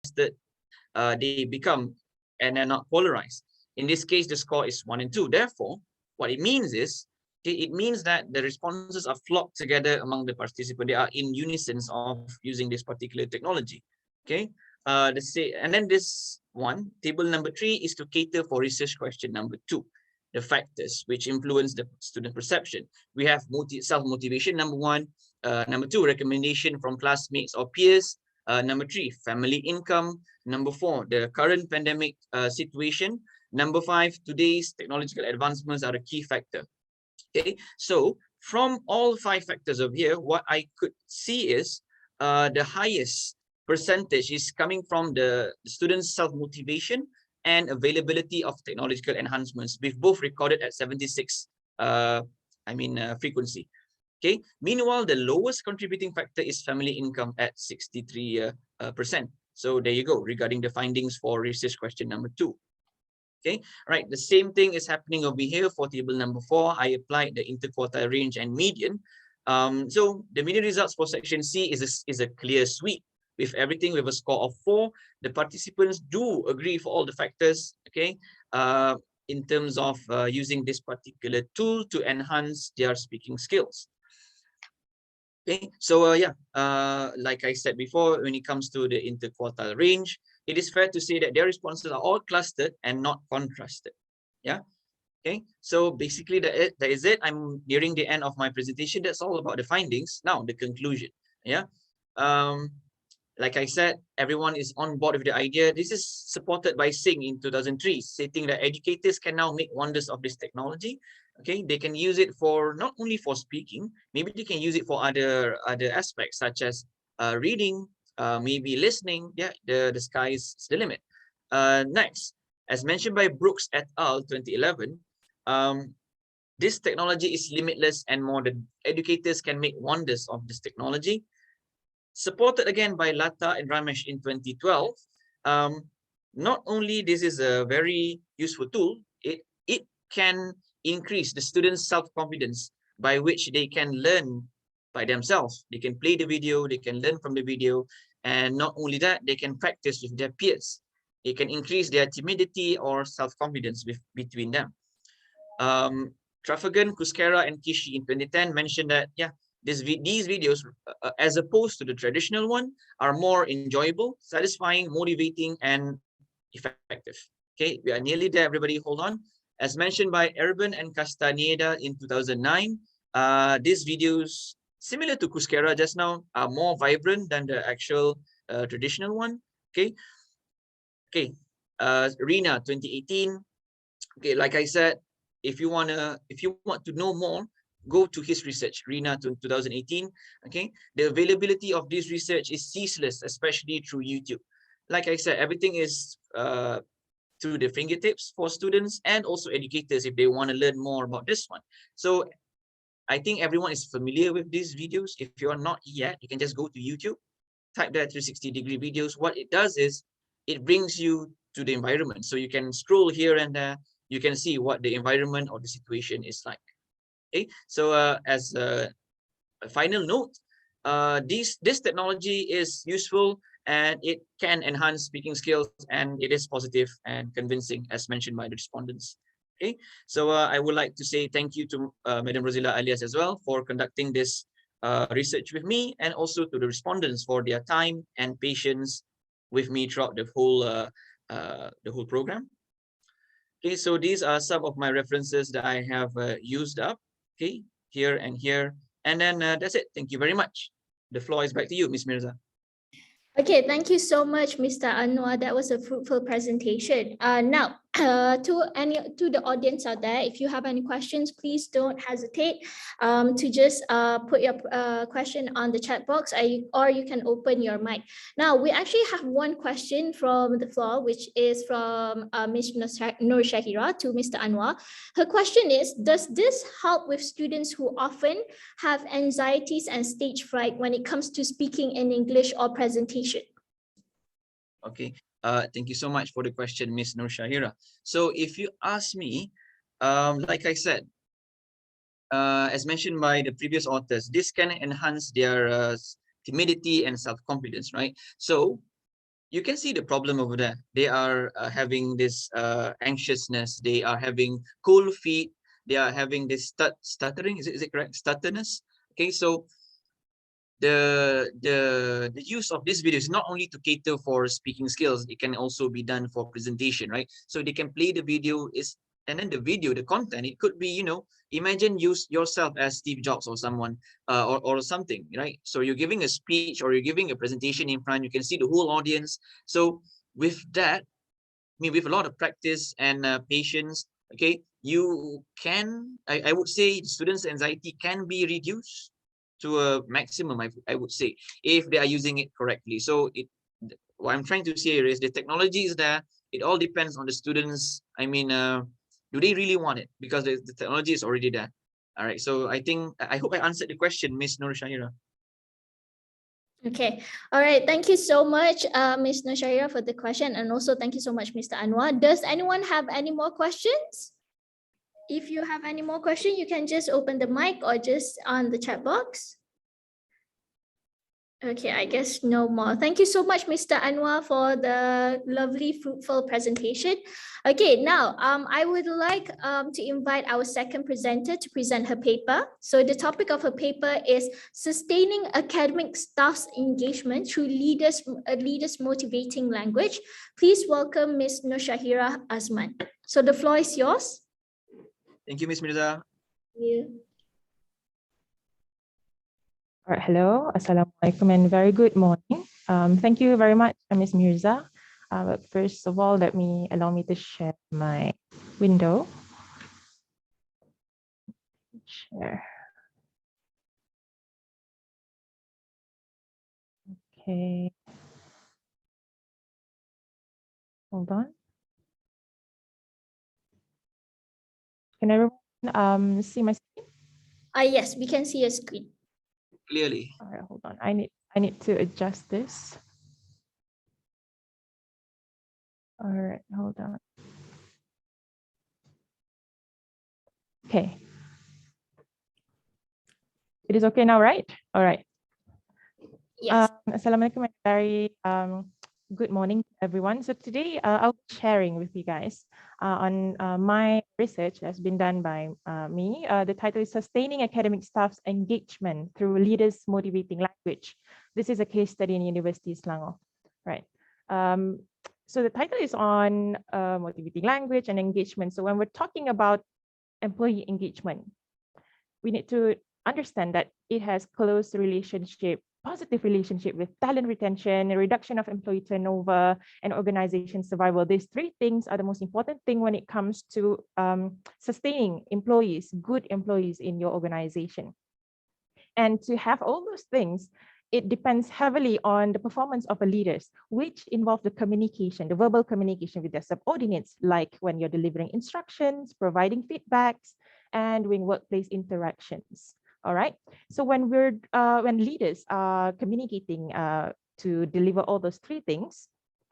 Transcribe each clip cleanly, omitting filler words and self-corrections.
they become and are not polarized. In this case, the score is 1 and 2. Therefore, what it means is, it means that the responses are flocked together among the participants. They are in unison of using this particular technology. Okay. And then this one, table number 3, is to cater for research question number 2, the factors which influence the student perception. We have self-motivation, number 1. Number 2, recommendation from classmates or peers. Number 3, family income. Number 4, the current pandemic situation. Number 5, today's technological advancements are a key factor. Okay, so from all 5 factors of here, what I could see is the highest percentage is coming from the students' self-motivation and availability of technological enhancements. We've both recorded at 76 frequency. Okay. Meanwhile, the lowest contributing factor is family income at 63%. So there you go, regarding the findings for research question number 2. Okay, all right. The same thing is happening over here for table number 4. I applied the interquartile range and median. So the median results for section C is a clear sweep. With everything with a score of 4, the participants do agree for all the factors. Okay, in terms of using this particular tool to enhance their speaking skills. Okay, so like I said before, when it comes to the interquartile range, it is fair to say that their responses are all clustered and not contrasted. Yeah. Okay, so basically that is it. I'm nearing the end of my presentation. That's all about the findings. Now the conclusion. Yeah. Like I said, everyone is on board with the idea. This is supported by Singh in 2003, stating that educators can now make wonders of this technology. Okay, they can use it for not only for speaking, maybe they can use it for other aspects such as reading, maybe listening. Yeah, the sky is the limit. Next, as mentioned by Brooks et al. 2011, this technology is limitless and modern. Educators can make wonders of this technology. Supported again by Lata and Ramesh in 2012. Not only this is a very useful tool, it can increase the students' self-confidence, by which they can learn by themselves. They can play the video, they can learn from the video, and not only that, they can practice with their peers. It can increase their timidity or self-confidence between them. Trafalgar, Kuskera, and Kishi in 2010 mentioned that, yeah, these videos, as opposed to the traditional one, are more enjoyable, satisfying, motivating, and effective. Okay, we are nearly there, everybody. Hold on. As mentioned by Urban and Castaneda in 2009, these videos, similar to Kuskera just now, are more vibrant than the actual traditional one. Okay. Okay. Rina 2018. Okay, like I said, if you want to know more, go to his research, Rina 2018. Okay, the availability of this research is ceaseless, especially through YouTube. Like I said, everything is through the fingertips for students and also educators if they want to learn more about this one. So I think everyone is familiar with these videos. If you are not yet, you can just go to YouTube, type that 360-degree videos. What it does is it brings you to the environment. So you can scroll here and there. You can see what the environment or the situation is like. Okay, so as a final note, this technology is useful and it can enhance speaking skills, and it is positive and convincing, as mentioned by the respondents. Okay, so I would like to say thank you to Madam Rosila Alias as well for conducting this research with me, and also to the respondents for their time and patience with me throughout the whole program. Okay, so these are some of my references that I have used up. Okay, here and here, and then that's it. Thank you very much. The floor is back to you, Ms. Mirza. Okay, thank you so much, Mr. Anwar. That was a fruitful presentation. Now, to the audience out there, if you have any questions, please don't hesitate to just put your question on the chat box, or you can open your mic. Now, we actually have one question from the floor, which is from Ms. Nur Shahira to Mr. Anwar. Her question is, does this help with students who often have anxieties and stage fright when it comes to speaking in English or presentation? Okay, thank you so much for the question, Ms. Nur Shahira. So if you ask me, like I said, as mentioned by the previous authors, this can enhance their timidity and self-confidence, right? So you can see the problem over there. They are having this anxiousness. They are having cold feet. They are having this stuttering. Is it correct? Stutterness. Okay, so the use of this video is not only to cater for speaking skills, it can also be done for presentation, right? So they can play the video is, and then the video, the content, it could be, you know, imagine use yourself as Steve Jobs or someone or something, right? So you're giving a speech or you're giving a presentation in front, you can see the whole audience. So with that, I mean, with a lot of practice and patience, okay, you can, I would say students' anxiety can be reduced to a maximum, I would say, if they are using it correctly. So what I'm trying to say here is the technology is there. It all depends on the students. I mean, do they really want it? Because the technology is already there. All right. So I hope I answered the question, Miss Nur Shahira. Okay. All right. Thank you so much, Ms. Nushaira, for the question. And also thank you so much, Mr. Anwar. Does anyone have any more questions? If you have any more questions, you can just open the mic or just on the chat box. Okay, I guess no more. Thank you so much, Mr. Anwar, for the lovely, fruitful presentation. Okay, now I would like to invite our second presenter to present her paper. So the topic of her paper is Sustaining Academic Staff's Engagement Through Leaders Motivating Language. Please welcome Ms. Nushahira Azman. So the floor is yours. Thank you, Ms. Mirza. Thank you. All right, hello, Assalamualaikum, and very good morning. Thank you very much, Ms. Mirza. But first of all, allow me to share my window. Share. Okay. Hold on. Can everyone see my screen? Yes, we can see your screen. Clearly. All right, hold on. I need to adjust this. All right, hold on. Okay. It is okay now, right? All right. Yes. Assalamualaikum and very good morning, everyone. So today I'll be sharing with you guys on my research that's been done by me. The title is Sustaining Academic Staff's Engagement Through Leaders Motivating Language. This is a case study in University Selangor, right? So the title is on motivating language and engagement. So when we're talking about employee engagement, we need to understand that it has close relationship, positive relationship with talent retention, reduction of employee turnover, and organization survival. These three things are the most important thing when it comes to sustaining employees, good employees in your organization. And to have all those things, it depends heavily on the performance of the leaders, which involve the communication, the verbal communication with their subordinates, like when you're delivering instructions, providing feedbacks, and doing workplace interactions. All right. So when leaders are communicating to deliver all those three things,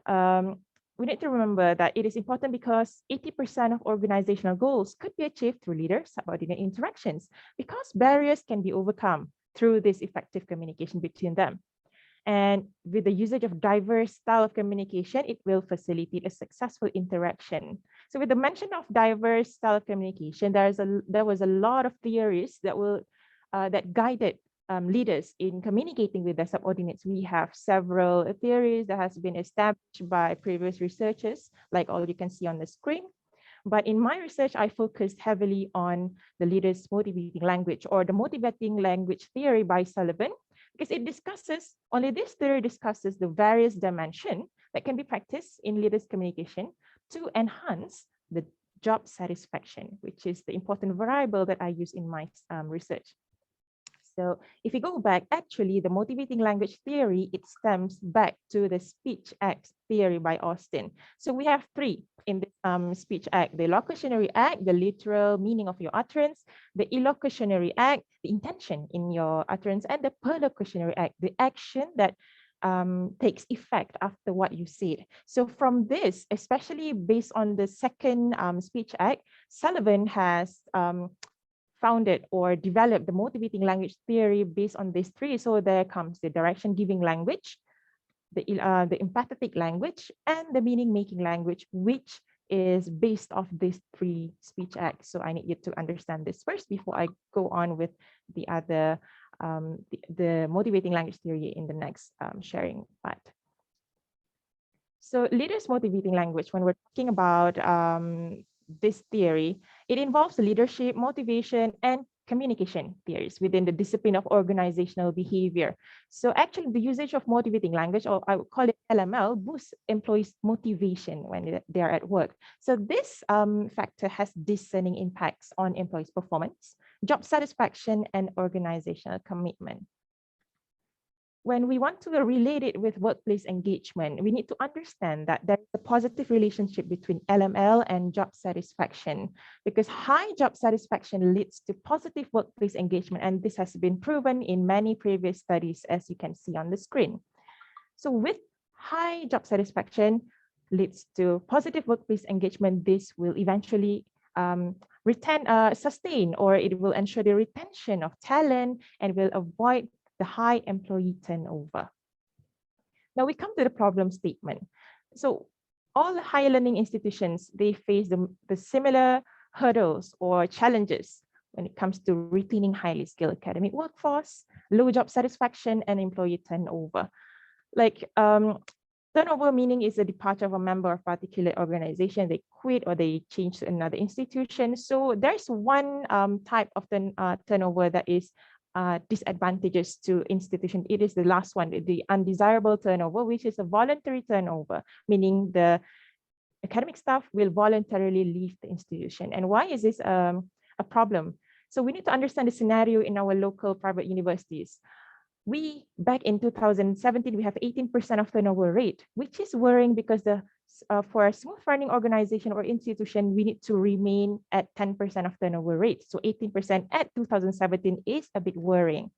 we need to remember that it is important because 80% of organizational goals could be achieved through leader-subordinate interactions because barriers can be overcome through this effective communication between them. And with the usage of diverse style of communication, it will facilitate a successful interaction. So with the mention of diverse style of communication, there was a lot of theories that guided leaders in communicating with their subordinates. We have several theories that has been established by previous researchers, like all you can see on the screen. But in my research, I focused heavily on the leaders motivating language, or the motivating language theory by Sullivan, because this theory discusses the various dimensions that can be practiced in leaders communication to enhance the job satisfaction, which is the important variable that I use in my research. So if you go back, actually, the motivating language theory, it stems back to the speech act theory by Austin. So we have three in the speech act: the locutionary act, the literal meaning of your utterance; the illocutionary act, the intention in your utterance; and the perlocutionary act, the action that takes effect after what you said. So from this, especially based on the second speech act, Sullivan has founded or developed the motivating language theory based on these three. So there comes the direction giving language, the empathetic language, and the meaning-making language, which is based off these three speech acts. So I need you to understand this first before I go on with the other, the motivating language theory in the next sharing part. So leaders motivating language, when we're talking about this theory, it involves leadership, motivation, and communication theories within the discipline of organizational behavior. So actually the usage of motivating language, or I would call it LML, boosts employees' motivation when they are at work. So this factor has discerning impacts on employees' performance, job satisfaction, and organizational commitment. When we want to relate it with workplace engagement, we need to understand that there is a positive relationship between LML and job satisfaction, because high job satisfaction leads to positive workplace engagement. And this has been proven in many previous studies, as you can see on the screen. So with high job satisfaction leads to positive workplace engagement, this will eventually sustain, or it will ensure the retention of talent and will avoid the high employee turnover. Now we come to the problem statement. So all the higher learning institutions, they face the similar hurdles or challenges when it comes to retaining highly skilled academic workforce, low job satisfaction, and employee turnover. Like turnover meaning is a departure of a member of a particular organization, they quit or they change to another institution. So there's one type of turnover that is disadvantageous to institution. It is the last one, the undesirable turnover, which is a voluntary turnover, meaning the academic staff will voluntarily leave the institution. And why is this a problem? So we need to understand the scenario in our local private universities. Back in 2017, we have 18% of turnover rate, which is worrying because for a smooth running organization or institution, we need to remain at 10% of turnover rate. So 18% at 2017 is a bit worrying.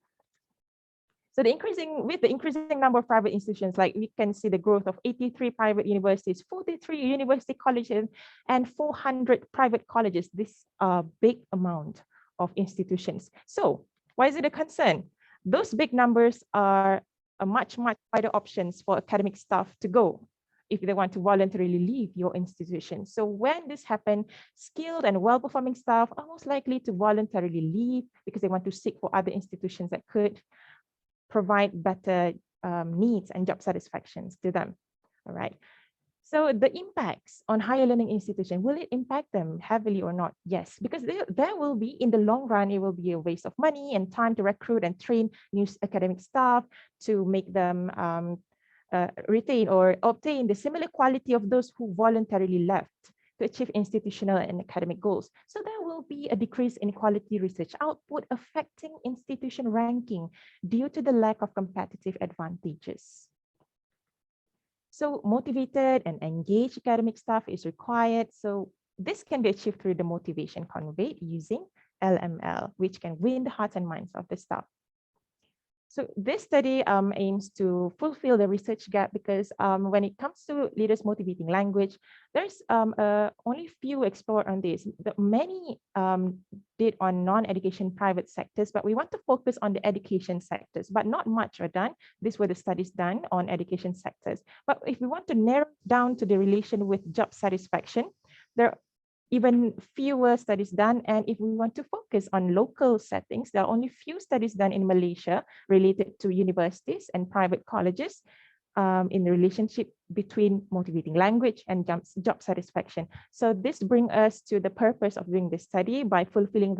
So with the increasing number of private institutions, like we can see the growth of 83 private universities, 43 university colleges, and 400 private colleges. This is a big amount of institutions. So why is it a concern? Those big numbers are a much wider options for academic staff to go if they want to voluntarily leave your institution. So when this happens, skilled and well-performing staff are most likely to voluntarily leave because they want to seek for other institutions that could provide better needs and job satisfactions to them. All right. So the impacts on higher learning institutions, will it impact them heavily or not? Yes, because there will be, in the long run, it will be a waste of money and time to recruit and train new academic staff to make them retain or obtain the similar quality of those who voluntarily left to achieve institutional and academic goals. So there will be a decrease in quality research output affecting institution ranking due to the lack of competitive advantages. So motivated and engaged academic staff is required. So this can be achieved through the motivation conveyed using LML, which can win the hearts and minds of the staff. So this study aims to fulfill the research gap because when it comes to leaders motivating language, there's only few explored on this. Many did on non-education private sectors, but we want to focus on the education sectors, but not much are done. These were the studies done on education sectors. But if we want to narrow down to the relation with job satisfaction, there are even fewer studies done. And if we want to focus on local settings, there are only few studies done in Malaysia related to universities and private colleges in the relationship between motivating language and job satisfaction. So this brings us to the purpose of doing this study by fulfilling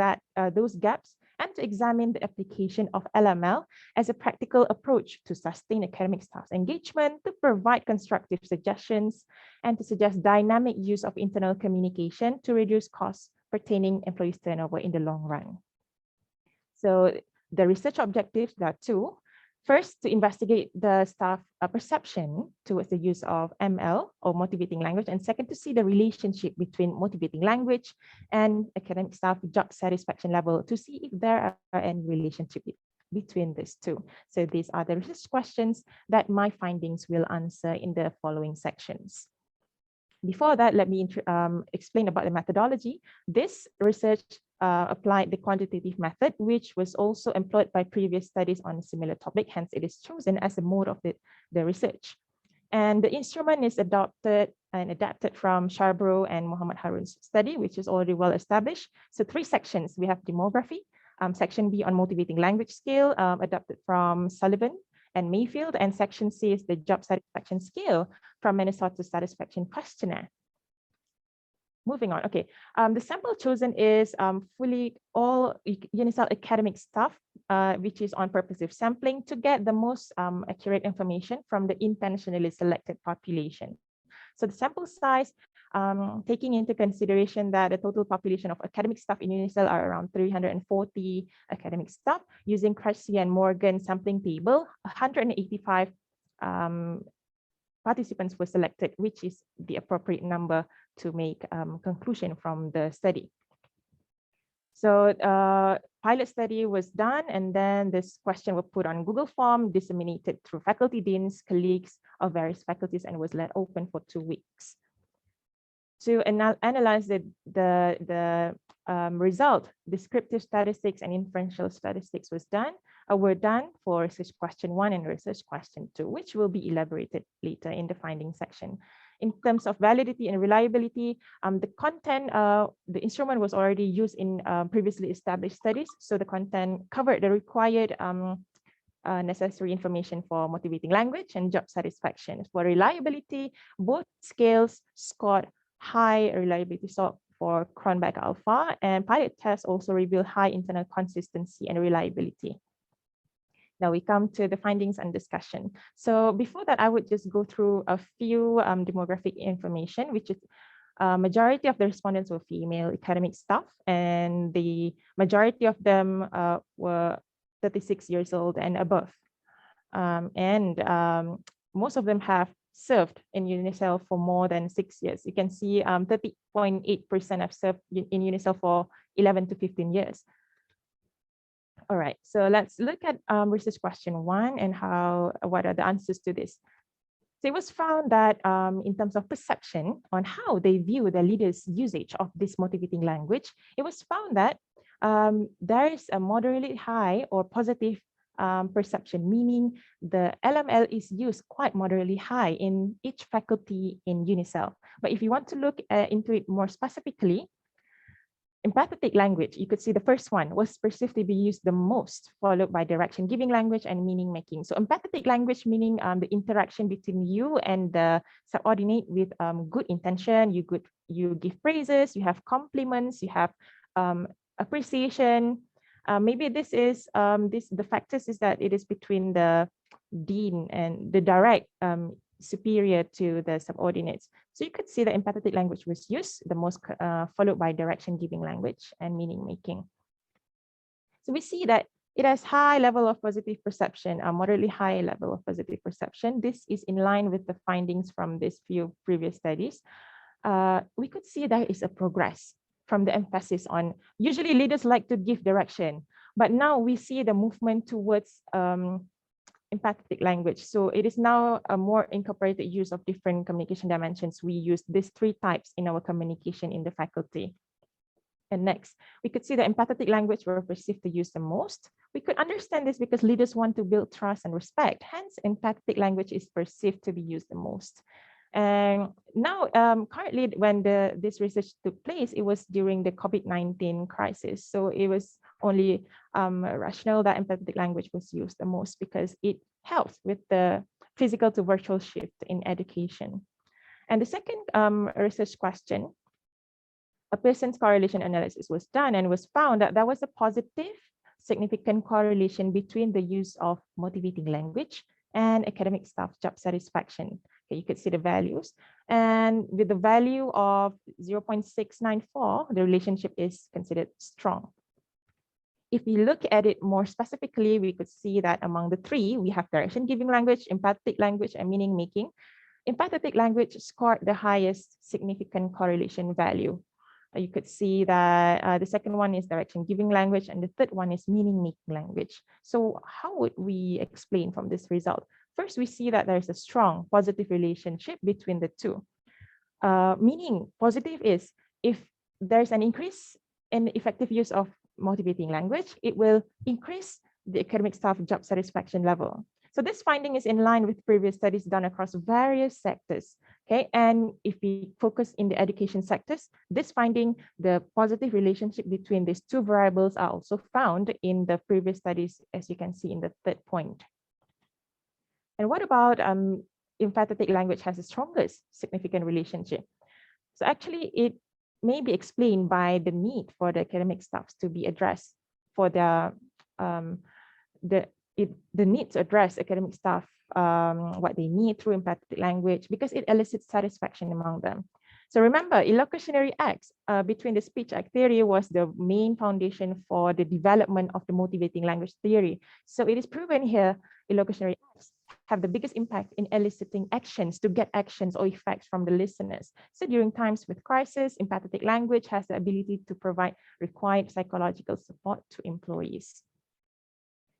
those gaps and to examine the application of LML as a practical approach to sustain academic staff's engagement, to provide constructive suggestions, and to suggest dynamic use of internal communication to reduce costs pertaining employees' turnover in the long run. So the research objectives, there are two. First, to investigate the staff perception towards the use of ML or motivating language. And second, to see the relationship between motivating language and academic staff job satisfaction level to see if there are any relationship between these two. So these are the research questions that my findings will answer in the following sections. Before that, let me explain about the methodology. This research applied the quantitative method, which was also employed by previous studies on a similar topic. Hence, it is chosen as a mode of the research. And the instrument is adopted and adapted from Charbrough and Muhammad Harun's study, which is already well established. So 3 sections. We have demography, section B on motivating language scale, adapted from Sullivan and Mayfield, and section C is the job satisfaction scale from Minnesota Satisfaction Questionnaire. Moving on, okay. The sample chosen is fully all UNICEF academic staff, which is on purposive sampling to get the most accurate information from the intentionally selected population. So the sample size, taking into consideration that the total population of academic staff in UNICEF are around 340 academic staff, using Cressy and Morgan sampling table, 185 participants were selected, which is the appropriate number to make conclusion from the study. So pilot study was done, and then this question was put on Google form, disseminated through faculty deans, colleagues of various faculties, and was left open for 2 weeks. To analyze the result, descriptive statistics and inferential statistics were done for research question 1 and research question 2, which will be elaborated later in the finding section. In terms of validity and reliability, the content, the instrument was already used in previously established studies, so the content covered the required necessary information for motivating language and job satisfaction. For reliability, both scales scored high reliability for Cronbach alpha, and pilot tests also reveal high internal consistency and reliability. Now we come to the findings and discussion. So before that, I would just go through a few demographic information, which is majority of the respondents were female academic staff, and the majority of them were 36 years old and above. Most of them have served in UNICEF for more than 6 years. You can see 30.8% have served in UNICEF for 11 to 15 years. All right, so let's look at research question 1 and what are the answers to this. So it was found that in terms of perception on how they view the leaders' usage of this motivating language, it was found that there is a moderately high or positive perception, meaning the LML is used quite moderately high in each faculty in UNICEF. But if you want to look into it more specifically, empathetic language, you could see the first one was perceived to be used the most, followed by direction giving language and meaning making. So empathetic language meaning the interaction between you and the subordinate with good intention, you give praises, you have compliments, you have appreciation. Maybe this is the factors is that it is between the dean and the direct superior to the subordinates. So you could see the empathetic language was used the most, followed by direction giving language and meaning making. So we see that it has high level of positive perception, a moderately high level of positive perception. This is in line with the findings from these few previous studies. We could see there is a progress from the emphasis on, usually leaders like to give direction, but now we see the movement towards empathetic language. So it is now a more incorporated use of different communication dimensions. We use these 3 types in our communication in the faculty. And next, we could see the empathetic language were perceived to use the most. We could understand this because leaders want to build trust and respect. Hence, empathetic language is perceived to be used the most. And now, currently, when this research took place, it was during the COVID-19 crisis. So it was only rational that empathetic language was used the most because it helps with the physical to virtual shift in education. And the second research question, a Pearson's correlation analysis was done and was found that there was a positive significant correlation between the use of motivating language and academic staff job satisfaction. Okay, you could see the values, and with the value of 0.694, the relationship is considered strong. If we look at it more specifically, we could see that among the 3, we have direction giving language, empathetic language, and meaning making. Empathetic language scored the highest significant correlation value. You could see that the second one is direction giving language, and the third one is meaning making language. So how would we explain from this result? First, we see that there is a strong positive relationship between the 2. Meaning positive is if there's an increase and effective use of motivating language, it will increase the academic staff job satisfaction level. So this finding is in line with previous studies done across various sectors. Okay, and if we focus in the education sectors, this finding, the positive relationship between these two variables are also found in the previous studies, as you can see in the third point. And what about empathetic language has the strongest significant relationship? So actually, it may be explained by the need for the academic staffs to be addressed for the need to address academic staff what they need through empathetic language, because it elicits satisfaction among them. So remember, illocutionary acts between the speech act theory was the main foundation for the development of the motivating language theory. So it is proven here, illocutionary acts have the biggest impact in eliciting actions, to get actions or effects from the listeners. So during times with crisis, empathetic language has the ability to provide required psychological support to employees.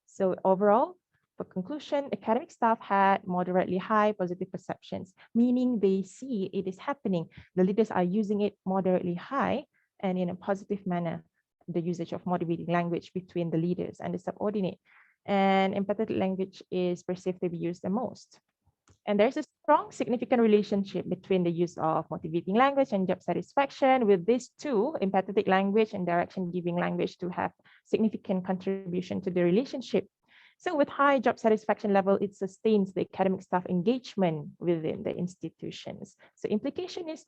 So overall, for conclusion, academic staff had moderately high positive perceptions, meaning they see it is happening. The leaders are using it moderately high and in a positive manner, the usage of motivating language between the leaders and the subordinate. And empathetic language is perceived to be used the most. And there's a strong significant relationship between the use of motivating language and job satisfaction, with these two, empathetic language and direction giving language, to have significant contribution to the relationship. So with high job satisfaction level, it sustains the academic staff engagement within the institutions. So implication is,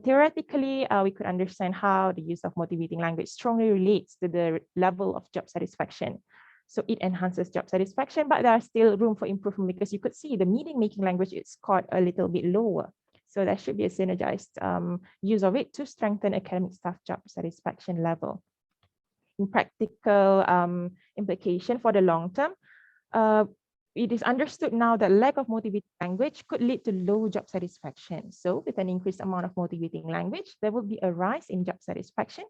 theoretically, we could understand how the use of motivating language strongly relates to the level of job satisfaction. So it enhances job satisfaction, but there are still room for improvement, because you could see the meaning-making language is scored a little bit lower. So there should be a synergized use of it to strengthen academic staff job satisfaction level. In practical implication for the long term, it is understood now that lack of motivating language could lead to low job satisfaction. So with an increased amount of motivating language, there will be a rise in job satisfaction.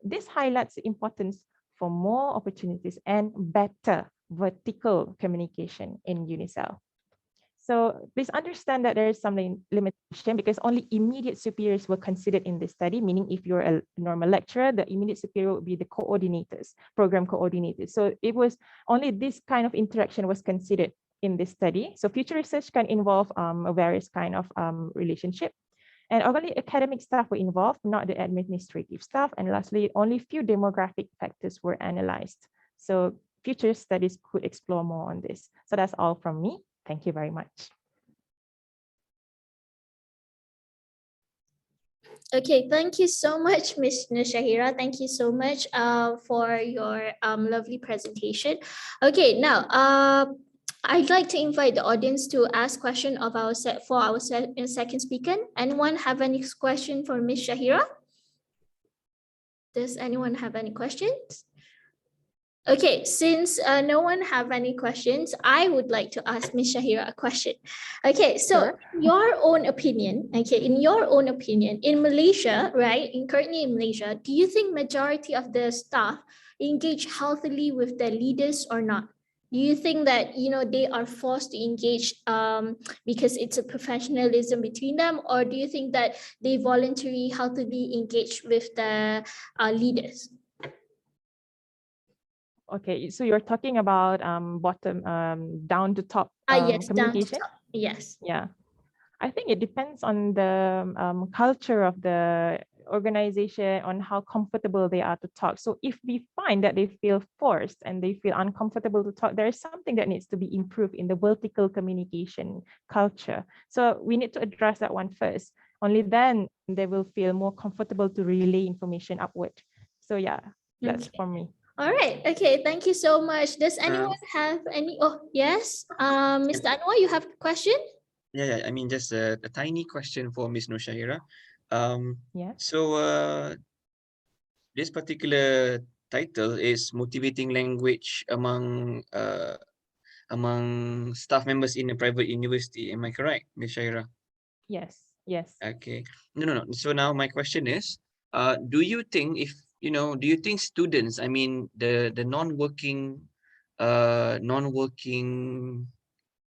This highlights the importance for more opportunities and better vertical communication in UNICEF. So please understand that there is some limitation, because only immediate superiors were considered in this study, meaning if you're a normal lecturer, the immediate superior would be the coordinators, program coordinators. So it was only this kind of interaction was considered in this study. So future research can involve various kind of relationship. And only academic staff were involved, not the administrative staff. And lastly, only few demographic factors were analyzed. So future studies could explore more on this. So that's all from me. Thank you very much. Okay, thank you so much, Ms. Shahira. Thank you so much for your lovely presentation. Okay, now I'd like to invite the audience to ask question of our second speaker. Anyone have any question for Ms. Shahira? Does anyone have any questions? Okay, since no one have any questions, I would like to ask Ms. Shahira a question. Okay, so Sure. your own opinion, in your own opinion, in Malaysia, right, currently in Malaysia, do you think majority of the staff engage healthily with their leaders or not? Do you think that, they are forced to engage because it's a professionalism between them, or do you think that they voluntarily healthily engage with the leaders? Okay, so you're talking about bottom down to top Yes, down to communication? top. Yes. Yeah, I think it depends on the culture of the organization, on how comfortable they are to talk. So if we find that they feel forced and they feel uncomfortable to talk, there is something that needs to be improved in the vertical communication culture. So we need to address that one first. Only then they will feel more comfortable to relay information upward. So yeah, that's Okay. for me. All right. Okay. Thank you so much. Does anyone have any? Oh, yes. Mr. Anwar, you have a question? Yeah. I mean, just a tiny question for Ms. Nushaira. Yeah. So this particular title is motivating language among staff members in a private university. Am I correct, Ms. Shaira? Yes. Yes. Okay. No. So now my question is, do you think do you think students, I mean the non-working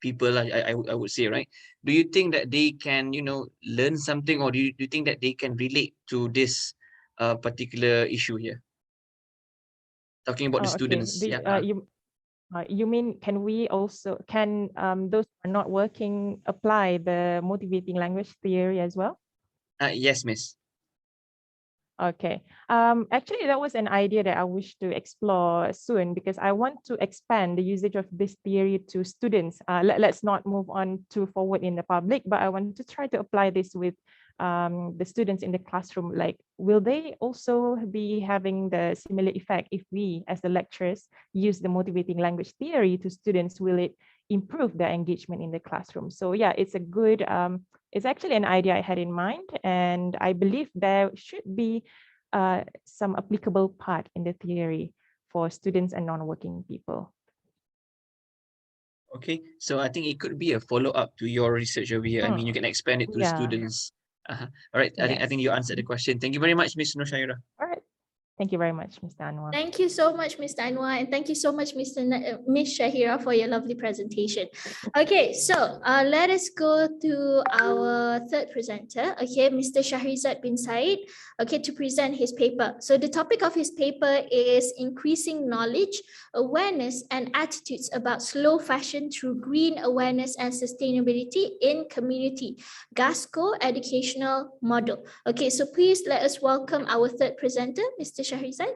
people, I would say, right? Do you think that they can, learn something, or do you think that they can relate to this particular issue here. Talking about the Oh, okay. students. Yeah. You mean can those who are not working apply the motivating language theory as well? Yes, Miss. Okay. Actually, that was an idea that I wish to explore soon because I want to expand the usage of this theory to students. Let's not move on too forward in the public, but I want to try to apply this with the students in the classroom. Like, will they also be having the similar effect if we, as the lecturers, use the motivating language theory to students? Will it improve their engagement in the classroom? So yeah, it's a good it's actually an idea I had in mind, and I believe there should be some applicable part in the theory for students and non-working people. Okay, so I think it could be a follow-up to your research over here. I mean, you can expand it to the Yeah. students. All right, I think you answered the question. Thank you very much, Ms. Nushaira. All right. Thank you very much, Mr. Anwar. Thank you so much, Mr. Anwar, and thank you so much, Ms. Shahira, for your lovely presentation. Okay, so let us go to our third presenter, okay, Mr. Shahrizad bin Said, okay, to present his paper. So the topic of his paper is increasing knowledge, awareness, and attitudes about slow fashion through green awareness and sustainability in community, GASCO educational model. Okay, so please let us welcome our third presenter, Mr. Shahrizad.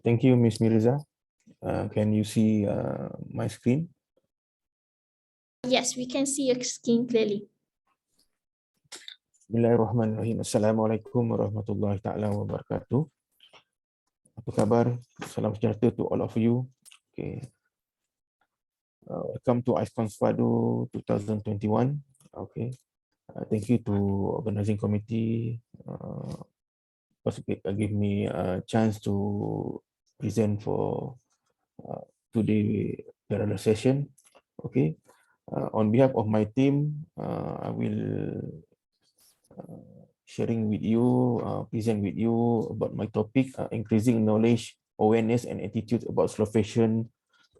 Thank you, Ms. Mirza. Can you see my screen? Yes, we can see your screen clearly. Bismillahirrahmanirrahim. Assalamualaikum warahmatullahi ta'ala wabarakatuh. Apa khabar? Salam sejahtera to all of you. Okay. Welcome to I-ConSPADU 2021. Okay. Thank you to organizing committee give me a chance to present for today parallel session. Okay. On behalf of my team, I will sharing with you, present with you about my topic, increasing knowledge, awareness, and attitudes about slow fashion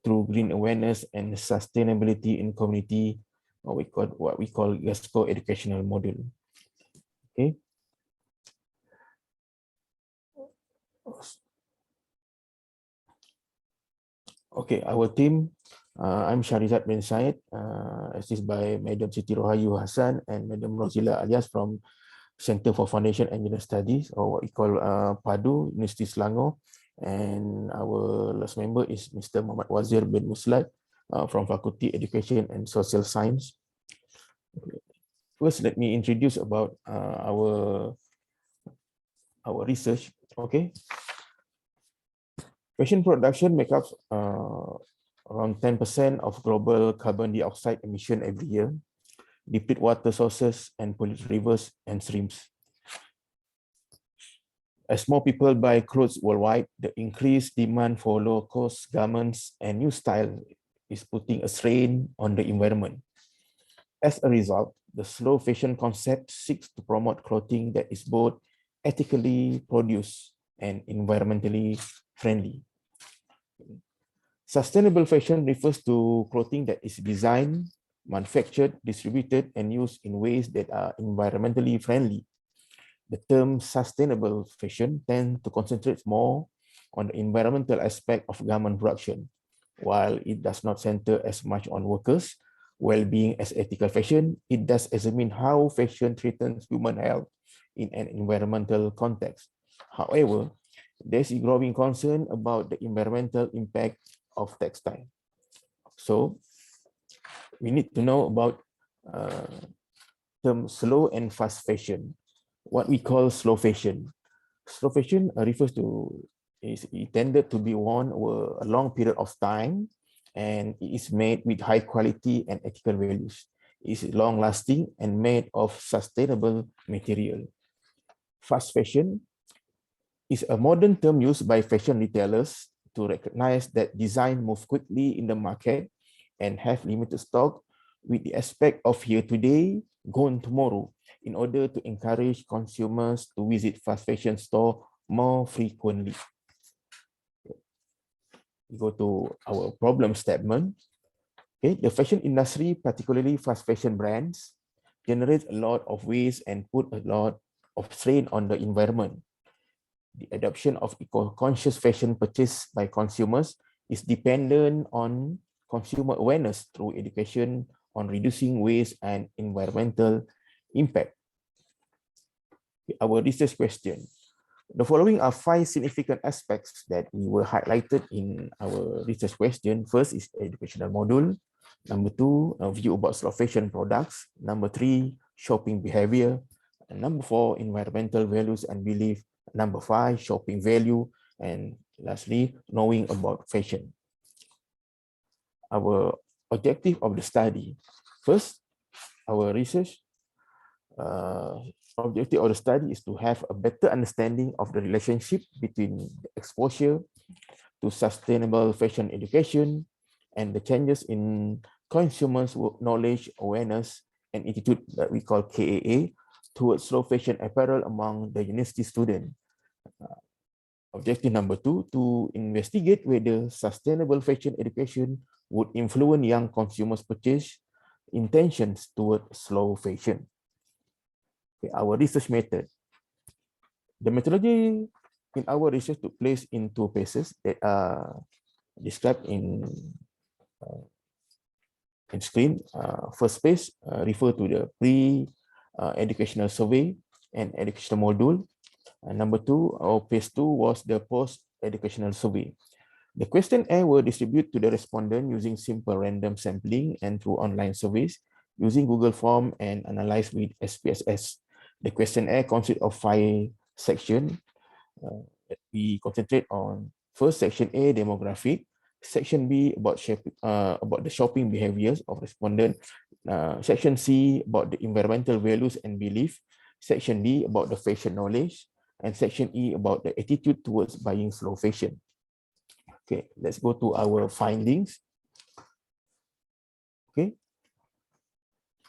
through green awareness and sustainability in community, what we call GASCO educational model. Okay. Okay, our team. I'm Shahrizad bin Said, assisted by Madam Siti Rohayu Hassan and Madam Rosila Alias from Center for Foundation Engineering Studies, or what we call PADU, University Selangor. And our last member is Mr. Muhammad Wazir bin Muslat from Faculty Education and Social Science. First, let me introduce about our research. Okay. Fashion production makes up around 10% of global carbon dioxide emission every year, deplete water sources, and pollute rivers and streams. As more people buy clothes worldwide, the increased demand for low-cost garments and new style is putting a strain on the environment. As a result, the slow fashion concept seeks to promote clothing that is both ethically produced and environmentally friendly. Sustainable fashion refers to clothing that is designed, manufactured, distributed, and used in ways that are environmentally friendly. The term sustainable fashion tends to concentrate more on the environmental aspect of garment production, while it does not center as much on workers' well-being as ethical fashion. It does examine how fashion threatens human health in an environmental context. However, there's a growing concern about the environmental impact of textile. So we need to know about term slow and fast fashion. What we call slow fashion. Slow fashion refers to is intended to be worn over a long period of time, and it is made with high quality and ethical values. It is long lasting and made of sustainable material. Fast fashion is a modern term used by fashion retailers to recognize that design move quickly in the market and have limited stock, with the aspect of here today, gone tomorrow, in order to encourage consumers to visit fast fashion store more frequently. We go to our problem statement. Okay, the fashion industry, particularly fast fashion brands, generates a lot of waste and put a lot of strain on the environment. The adoption of eco-conscious fashion purchased by consumers is dependent on consumer awareness through education on reducing waste and environmental impact. Our research question. The following are 5 significant aspects that we were highlighted in our research question. First is educational module. Number 2, a view about slow fashion products. Number 3, shopping behavior. And number 4, environmental values and belief. Number 5, shopping value. And lastly, knowing about fashion. Our objective of the study. First, our research objective of the study is to have a better understanding of the relationship between the exposure to sustainable fashion education and the changes in consumers' knowledge, awareness, and attitude that we call KAA towards slow fashion apparel among the university students. Objective number 2, to investigate whether sustainable fashion education would influence young consumers' purchase intentions toward slow fashion. Okay, our research method. The methodology in our research took place in 2 phases that are described in screen. First phase refer to the pre-educational survey and educational module. Number 2, our phase 2 was the post-educational survey. The questionnaire were distributed to the respondent using simple random sampling and through online surveys using Google Form and analyzed with SPSS. The questionnaire consists of 5 sections. We concentrate on first section A, demographic. Section B, about the shopping behaviors of respondent. Section C, about the environmental values and belief. Section D, about the fashion knowledge. And section E, about the attitude towards buying slow fashion. Okay, let's go to our findings. Okay.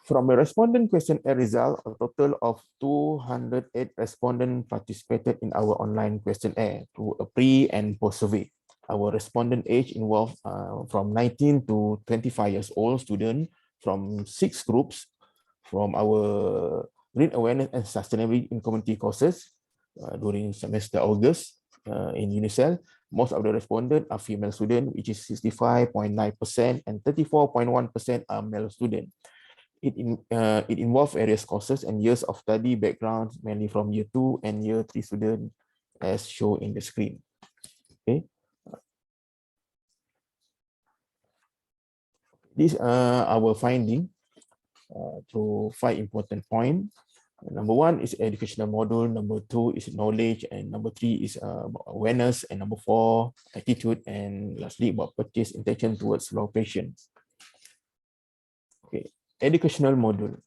From the respondent questionnaire result, a total of 208 respondents participated in our online questionnaire through a pre and post survey. Our respondent age involved from 19 to 25 years old students from 6 groups from our green awareness and sustainability in community courses during semester August in UNICEF. Most of the respondents are female students, which is 65.9%, and 34.1% are male students. It involves various courses and years of study backgrounds, mainly from year 2 and year 3 students, as shown in the screen. Okay. These are our finding through 5 important points. Number 1 is educational module, number 2 is knowledge, and number 3 is awareness, and number 4, attitude, and lastly about purchase intention towards slow fashion. Okay, educational module.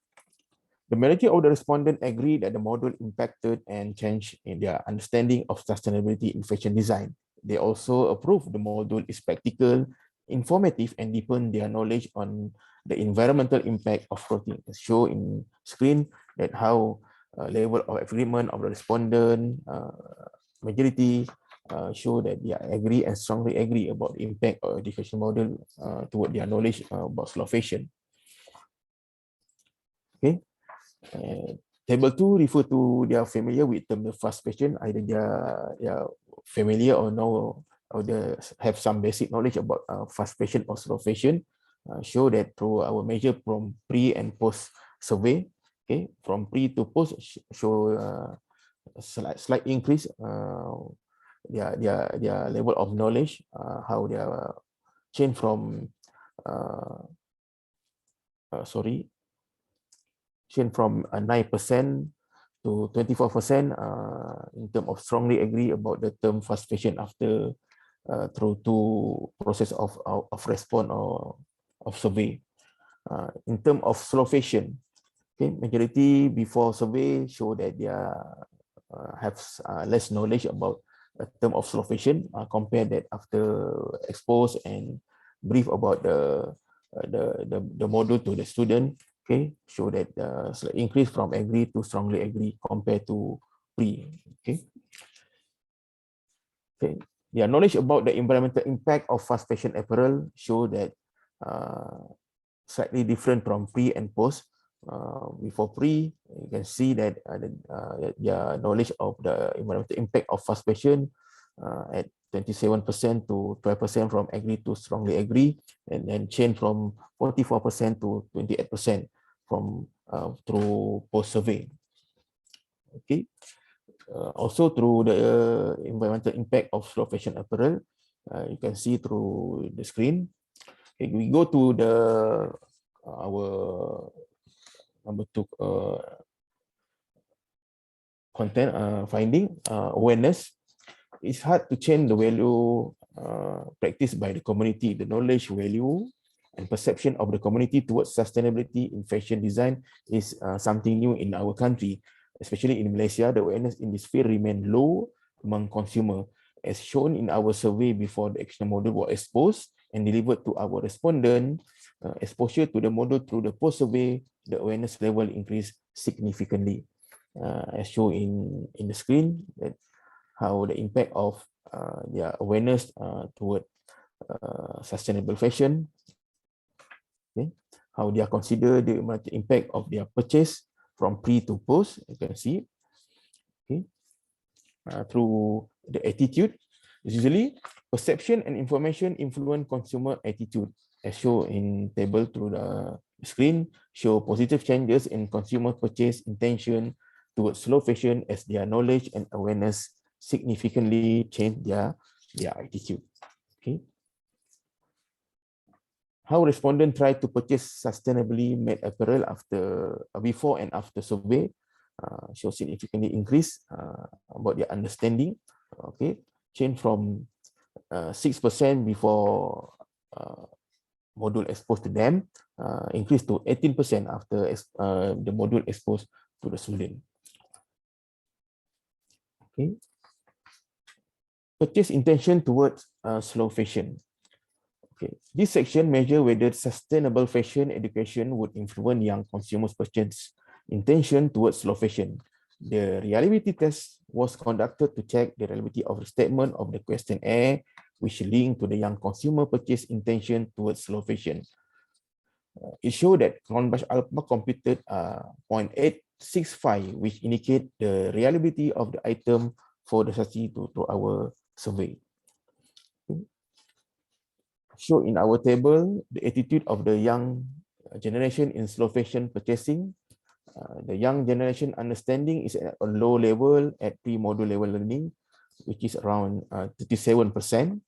The majority of the respondents agree that the module impacted and changed in their understanding of sustainability in fashion design. They also approve the module is practical, informative, and deepen their knowledge on the environmental impact of clothing. As shown in screen that how level of agreement of the respondent majority show that they agree and strongly agree about the impact of education model toward their knowledge about slow fashion. Okay. Table 2 refer to they are familiar with term fast fashion, either they are familiar or know or they have some basic knowledge about fast fashion or slow fashion. Show that through our measure from pre and post survey. Okay, from pre to post show slight increase their level of knowledge, how they are changed from change from 9% to 24% in terms of strongly agree about the term fast fashion after through 2 process of response or of survey. In terms of slow fashion, okay, majority before survey show that they have less knowledge about the term of slow fashion compared that after expose and brief about the module to the student. Okay, show that increase from agree to strongly agree compared to pre. Okay. Okay. Their knowledge about the environmental impact of fast fashion apparel show that slightly different from pre and post. Before pre, you can see that their knowledge of the environmental impact of fast fashion at 27% to 12% from agree to strongly agree, and then change from 44% to 28% from through post survey. Okay. Also through the environmental impact of slow fashion apparel, you can see through the screen. Okay, we go to the our number 2 content finding awareness. It's hard to change the value practiced by the community. The knowledge, value, and perception of the community towards sustainability in fashion design is something new in our country. Especially in Malaysia, the awareness in this field remained low among consumers. As shown in our survey before the action model was exposed and delivered to our respondent, exposure to the model through the post-survey, the awareness level increased significantly. As shown in the screen, that how the impact of their awareness toward sustainable fashion, okay, how they are consider the impact of their purchase from pre to post, you can see, okay, through the attitude. Usually, perception and information influence consumer attitude, as shown in table through the screen, show positive changes in consumer purchase intention towards slow fashion as their knowledge and awareness significantly change their attitude. Okay. How respondents try to purchase sustainably made apparel after before and after survey show significantly increase about their understanding. Okay, change from 6% before module exposed to them, increase to 18% after the module exposed to the student. Okay. Purchase intention towards slow fashion. Okay. This section measures whether sustainable fashion education would influence young consumers' purchase intention towards slow fashion. The reliability test was conducted to check the reliability of the statement of the questionnaire, which linked to the young consumer purchase intention towards slow fashion. It showed that Cronbach Alpha computed 0.865, which indicate the reliability of the item for the society to our survey. Show in our table the attitude of the young generation in slow fashion purchasing. The young generation understanding is at a low level at pre-module level learning, which is around 37%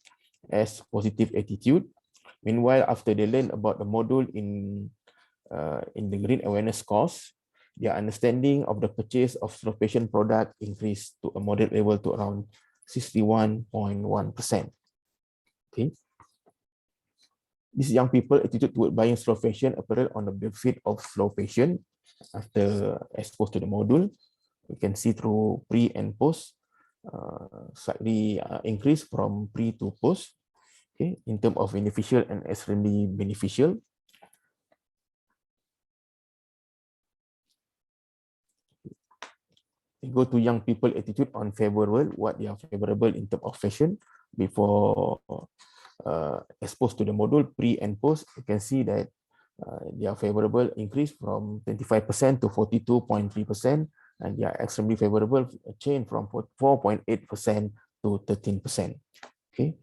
as positive attitude. Meanwhile, after they learn about the module in the green awareness course, their understanding of the purchase of slow fashion product increased to a moderate level to around 61.1%. Okay. These young people attitude toward buying slow fashion apparel on the benefit of slow fashion after exposed to the module. We can see through pre and post slightly increase from pre to post. Okay, in terms of beneficial and extremely beneficial. We go to young people attitude on favorable, what they are favorable in terms of fashion before exposed to the module pre and post. You can see that they are favorable increase from 25% to 42.3%, and they are extremely favorable change from 4.8% to 13%. Okay.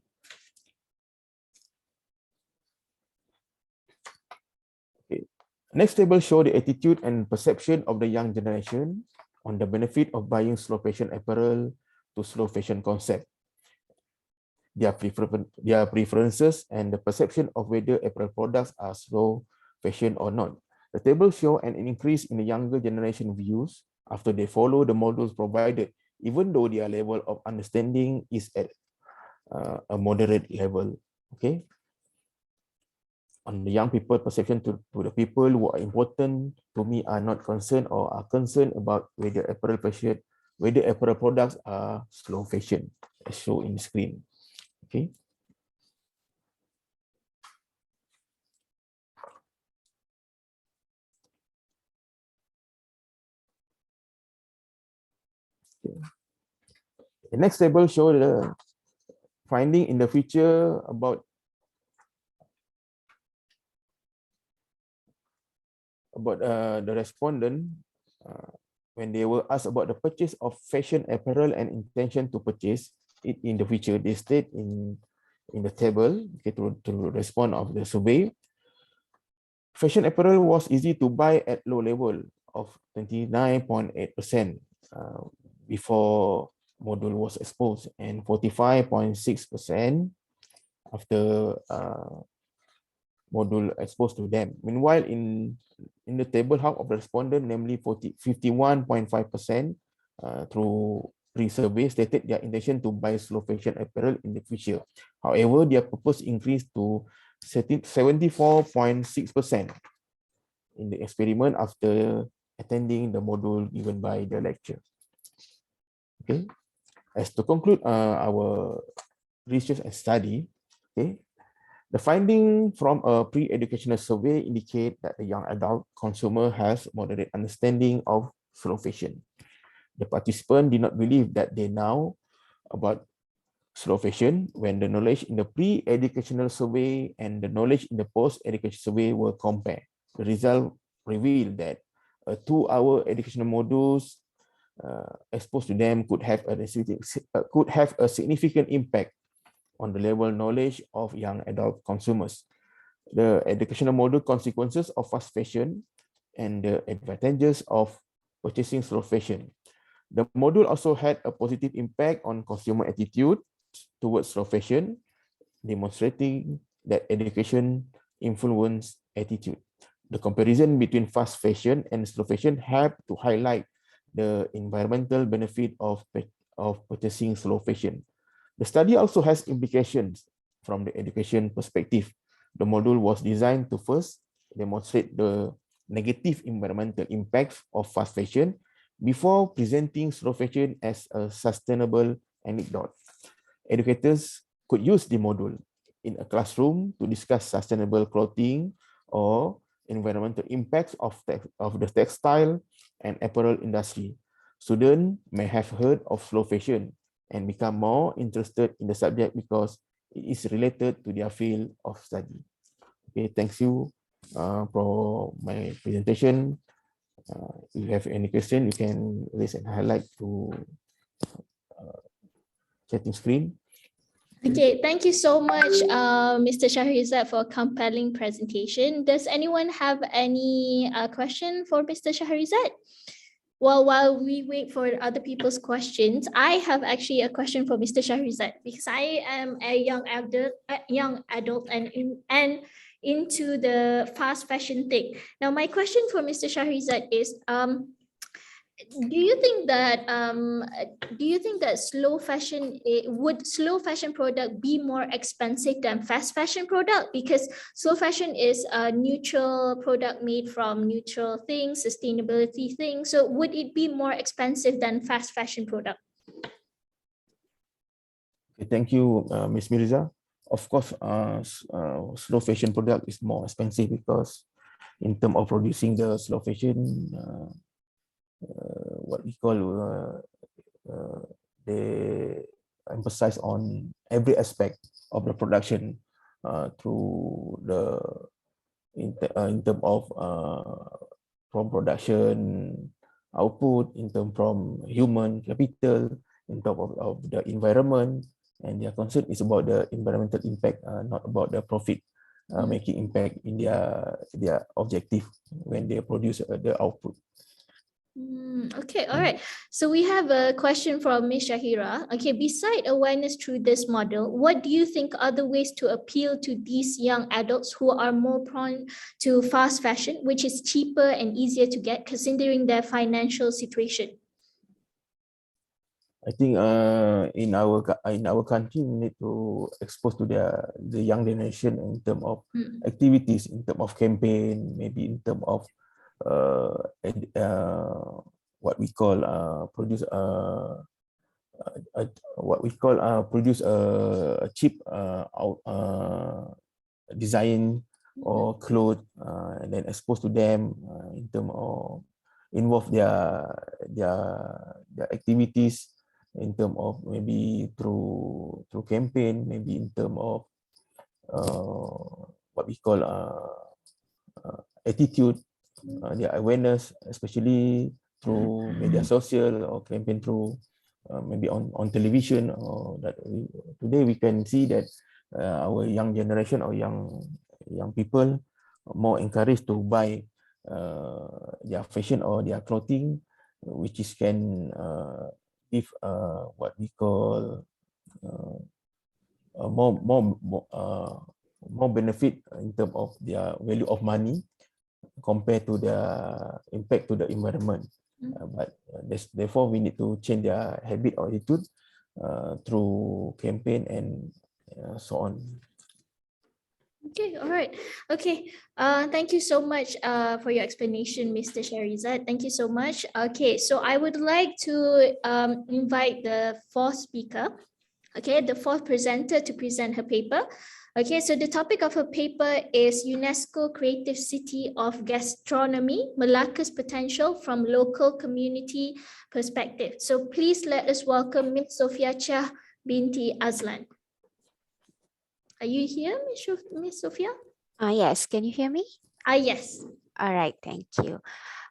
Next table show the attitude and perception of the young generation on the benefit of buying slow fashion apparel to slow fashion concept. Their preferences and the perception of whether apparel products are slow fashion or not. The table show an increase in the younger generation views after they follow the modules provided, even though their level of understanding is at a moderate level. Okay. On the young people perception to the people who are important to me are not concerned or are concerned about whether apparel fashion, whether apparel products are slow fashion, as shown in the screen. Okay. The next table shows the finding in the future about about the respondent, when they were asked about the purchase of fashion apparel and intention to purchase it in the future, they state in the table, okay, to respond of the survey. Fashion apparel was easy to buy at low level of 29.8% before module was exposed, and 45.6% after module exposed to them. Meanwhile, in the table, half of the respondent, namely 51.5%, through pre-survey, stated their intention to buy slow fashion apparel in the future. However, their purpose increased to 74.6% in the experiment after attending the module given by the lecture. Okay, as to conclude our research and study, okay, the finding from a pre-educational survey indicate that the young adult consumer has moderate understanding of slow fashion. The participant did not believe that they know about slow fashion when the knowledge in the pre-educational survey and the knowledge in the post-education survey were compared. The result revealed that 2-hour educational modules exposed to them could have a significant impact on the level of knowledge of young adult consumers. The educational module consequences of fast fashion and the advantages of purchasing slow fashion. The module also had a positive impact on consumer attitude towards slow fashion, demonstrating that education influences attitude. The comparison between fast fashion and slow fashion helped to highlight the environmental benefit of purchasing slow fashion. The study also has implications from the education perspective. The module was designed to first demonstrate the negative environmental impacts of fast fashion before presenting slow fashion as a sustainable anecdote. Educators could use the module in a classroom to discuss sustainable clothing or environmental impacts of the textile and apparel industry. Students may have heard of slow fashion and become more interested in the subject because it is related to their field of study. Okay, thank you for my presentation. If you have any question, you can raise and highlight to chatting screen. Okay, thank you so much, Mr. Shahrizad, for a compelling presentation. Does anyone have any question for Mr. Shahrizad? Well, while we wait for other people's questions, I have actually a question for Mr. Shahrizad because I am a young adult and into the fast fashion thing. Now, my question for Mr. Shahrizad is, do you think that slow fashion would slow fashion product be more expensive than fast fashion product, because slow fashion is a neutral product made from neutral things, sustainability things, so would it be more expensive than fast fashion product? Okay, thank you, Ms. Mirza. Of course, slow fashion product is more expensive because in terms of producing the slow fashion, what we call they emphasize on every aspect of the production through the in terms of from production output, in terms from human capital, in terms of the environment, and their concern is about the environmental impact, not about the profit making impact in their objective when they produce the output. Okay, all right. So we have a question from Ms. Shahira. Okay, beside awareness through this model, what do you think are the ways to appeal to these young adults who are more prone to fast fashion, which is cheaper and easier to get considering their financial situation? I think in our country, we need to expose to the young generation in terms of activities, in terms of campaign, maybe in terms of what we call produce a cheap design or clothes, and then expose to them in terms of involve their activities in terms of maybe through campaign, maybe in terms of what we call attitude, their awareness, especially through media social or campaign through maybe on television, or that today we can see that our young generation or young people are more encouraged to buy their fashion or their clothing, which is can give what we call more benefit in terms of their value of money compared to the impact to the environment. But therefore, we need to change their habit or attitude through campaign and so on. Okay, all right. Okay, thank you so much for your explanation, Mr. Sharizad. Thank you so much. Okay, so I would like to invite the fourth speaker, okay, the fourth presenter to present her paper. Okay, so the topic of her paper is UNESCO Creative City of Gastronomy, Malacca's Potential from Local Community Perspective. So please let us welcome Ms. Sofia Chia binti Azlan. Are you here, Ms. Sophia? Yes, can you hear me? Yes. All right, thank you.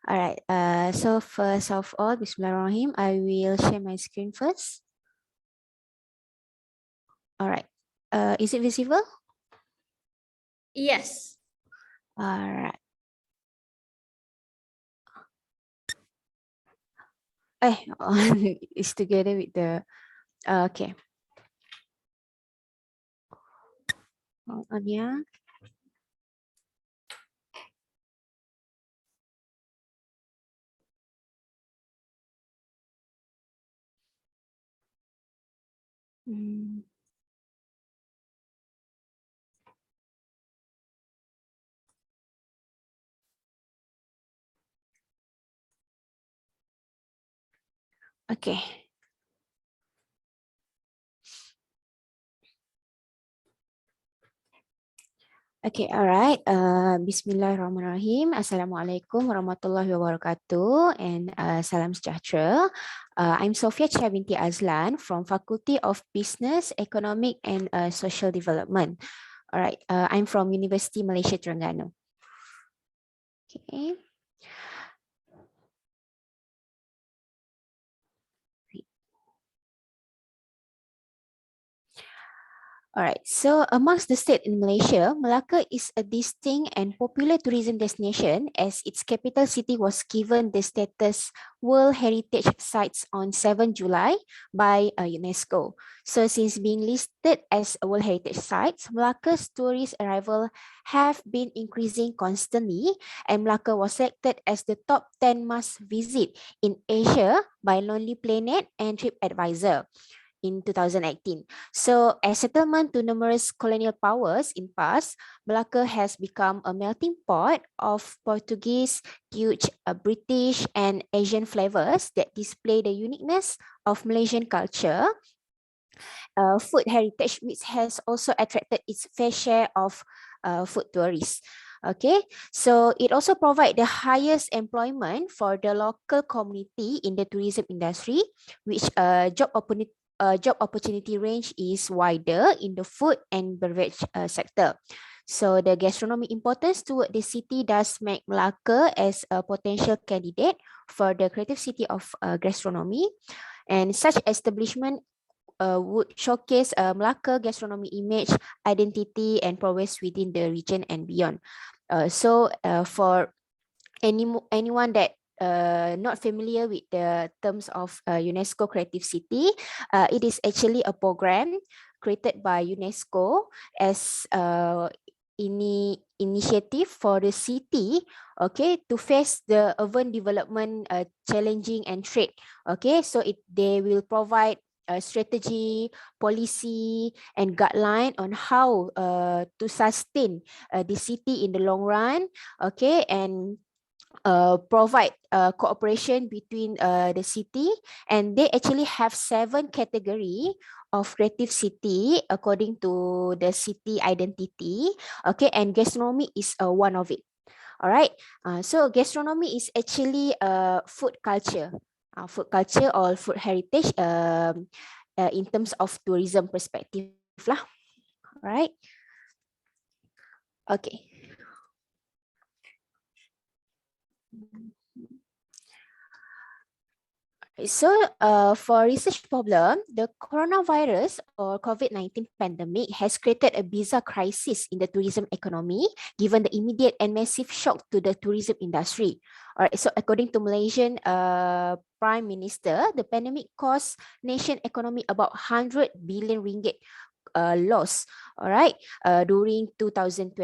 All right, so first of all, Bismillahirrahmanirrahim, I will share my screen first. All right, is it visible? Yes. All right. It's together with the, okay. Hold on, yeah. Okay. Okay, all right. Bismillahirrahmanirrahim. Assalamualaikum warahmatullahi wabarakatuh, and salam sejahtera. I'm Sofia Chia binti Azlan from Faculty of Business, Economic and Social Development. All right, I'm from University Malaysia Terengganu. Okay. All right, so amongst the state in Malaysia, Malacca is a distinct and popular tourism destination as its capital city was given the status World Heritage Sites on 7 July by UNESCO. So since being listed as a World Heritage Sites, Malacca's tourist arrival have been increasing constantly, and Malacca was selected as the top 10 must visit in Asia by Lonely Planet and TripAdvisor in 2018. So as settlement to numerous colonial powers in past, Malacca has become a melting pot of Portuguese, Dutch, British and Asian flavors that display the uniqueness of Malaysian culture. Food heritage, which has also attracted its fair share of food tourists. Okay, so it also provides the highest employment for the local community in the tourism industry, which job opportunity range is wider in the food and beverage sector. So the gastronomy importance toward the city does make Malacca as a potential candidate for the creative city of gastronomy, and such establishment would showcase Malacca gastronomy image, identity, and prowess within the region and beyond. So for anyone that not familiar with the terms of UNESCO Creative City, it is actually a program created by UNESCO as initiative for the city, okay, to face the urban development challenging and threat. Okay, so they will provide a strategy, policy, and guideline on how to sustain the city in the long run. Okay, and provide cooperation between the city, and they actually have 7 category of creative city according to the city identity. Okay, and gastronomy is one of it. All right, so gastronomy is actually food culture, or food heritage in terms of tourism perspective lah. All right, okay. So for research problem, the coronavirus or COVID-19 pandemic has created a bizarre crisis in the tourism economy, given the immediate and massive shock to the tourism industry. All right, so according to Malaysian Prime Minister, the pandemic cost nation economy about 100 billion ringgit loss, all right, during 2020.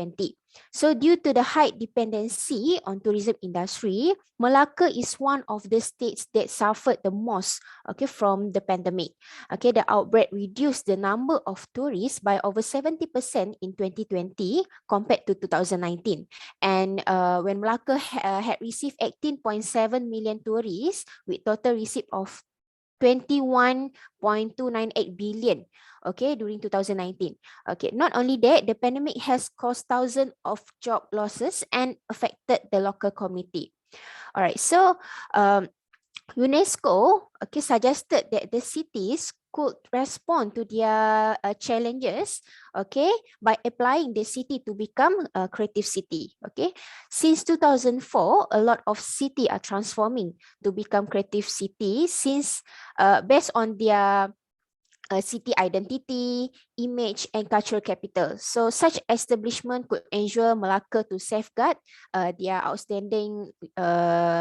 So due to the high dependency on tourism industry, Malacca is one of the states that suffered the most, okay, from the pandemic. Okay, the outbreak reduced the number of tourists by over 70% in 2020 compared to 2019. And when Malacca had received 18.7 million tourists with total receipt of 21.298 billion, okay, during 2019. Okay, not only that, the pandemic has caused thousands of job losses and affected the local community. All right, so UNESCO, okay, suggested that the cities could respond to their challenges, okay, by applying the city to become a creative city. Okay, since 2004, a lot of cities are transforming to become creative cities since based on their city identity, image, and cultural capital. So such establishment could ensure Malacca to safeguard their outstanding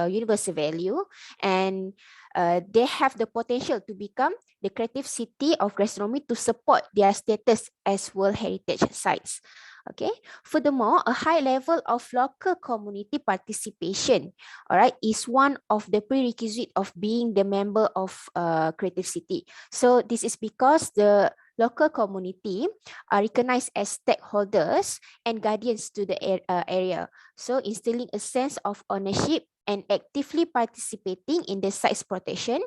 universal value, and they have the potential to become the creative city of gastronomy to support their status as World Heritage Sites. Okay. Furthermore, a high level of local community participation, all right, is one of the prerequisite of being the member of creative city. So this is because the local community are recognized as stakeholders and guardians to the area. So instilling a sense of ownership and actively participating in the site's protection,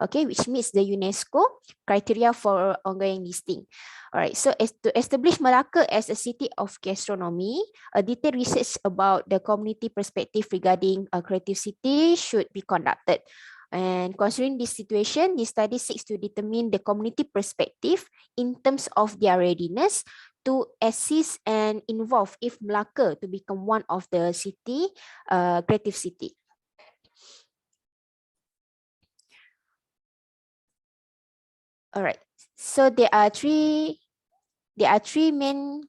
okay, which meets the UNESCO criteria for ongoing listing. All right, so as to establish Malacca as a city of gastronomy, a detailed research about the community perspective regarding a creative city should be conducted. And considering this situation, this study seeks to determine the community perspective in terms of their readiness to assist and involve if Malacca to become one of the city, creative city. All right, so there are three main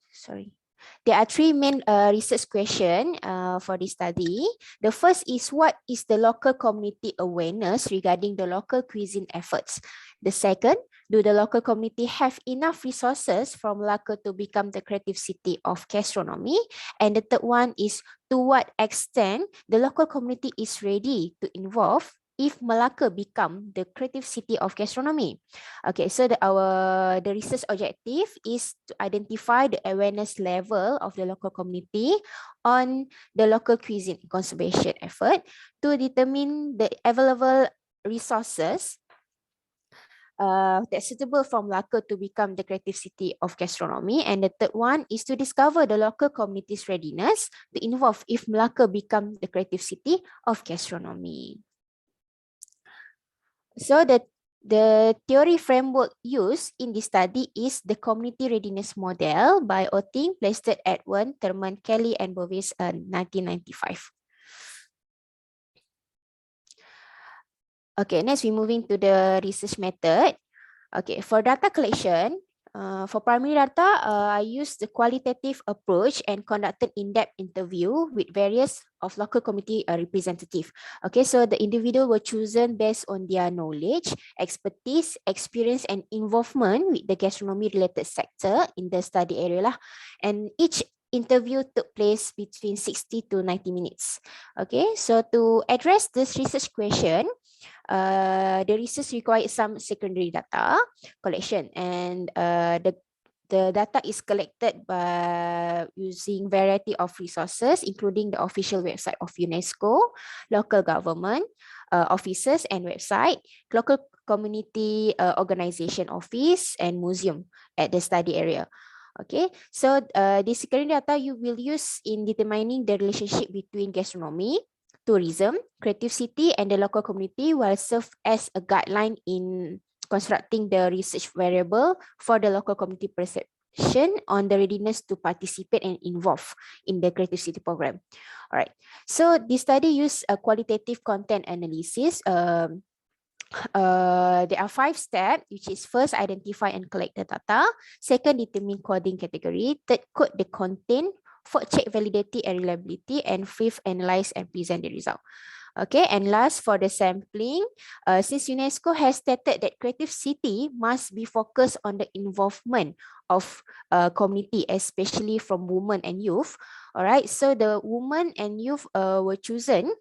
research questions for this study. The first is, what is the local community awareness regarding the local cuisine efforts? The second, do the local community have enough resources from Malacca to become the creative city of gastronomy? And the third one is, to what extent the local community is ready to involve if Malacca become the creative city of gastronomy? Okay, so the research objective is to identify the awareness level of the local community on the local cuisine conservation effort, to determine the available resources that's suitable for Malacca to become the creative city of gastronomy. And the third one is to discover the local community's readiness to involve if Malacca become the creative city of gastronomy. So the theory framework used in this study is the community readiness model by Oting, Plaisted, Edwin, Thurman, Kelly, and Bovis in 1995. Okay, next we're moving to the research method. Okay, for data collection, for primary data, I used the qualitative approach and conducted in-depth interview with various of local community representative. Okay, so the individual were chosen based on their knowledge, expertise, experience, and involvement with the gastronomy related sector in the study area lah. And each interview took place between 60 to 90 minutes. Okay, so to address this research question, the research required some secondary data collection, and the data is collected by using variety of resources, including the official website of UNESCO, local government offices and website, local community organization office, and museum at the study area. Okay, so this secondary data you will use in determining the relationship between gastronomy, tourism, creative city, and the local community, will serve as a guideline in constructing the research variable for the local community on the readiness to participate and involve in the Creative City program. All right. So this study used a qualitative content analysis. There are 5 steps, which is first, identify and collect the data. Second, determine coding category. Third, code the content. Fourth, check validity and reliability. And fifth, analyze and present the result. Okay, and last, for the sampling, since UNESCO has stated that Creative City must be focused on the involvement of community, especially from women and youth. All right, so the women and youth were chosen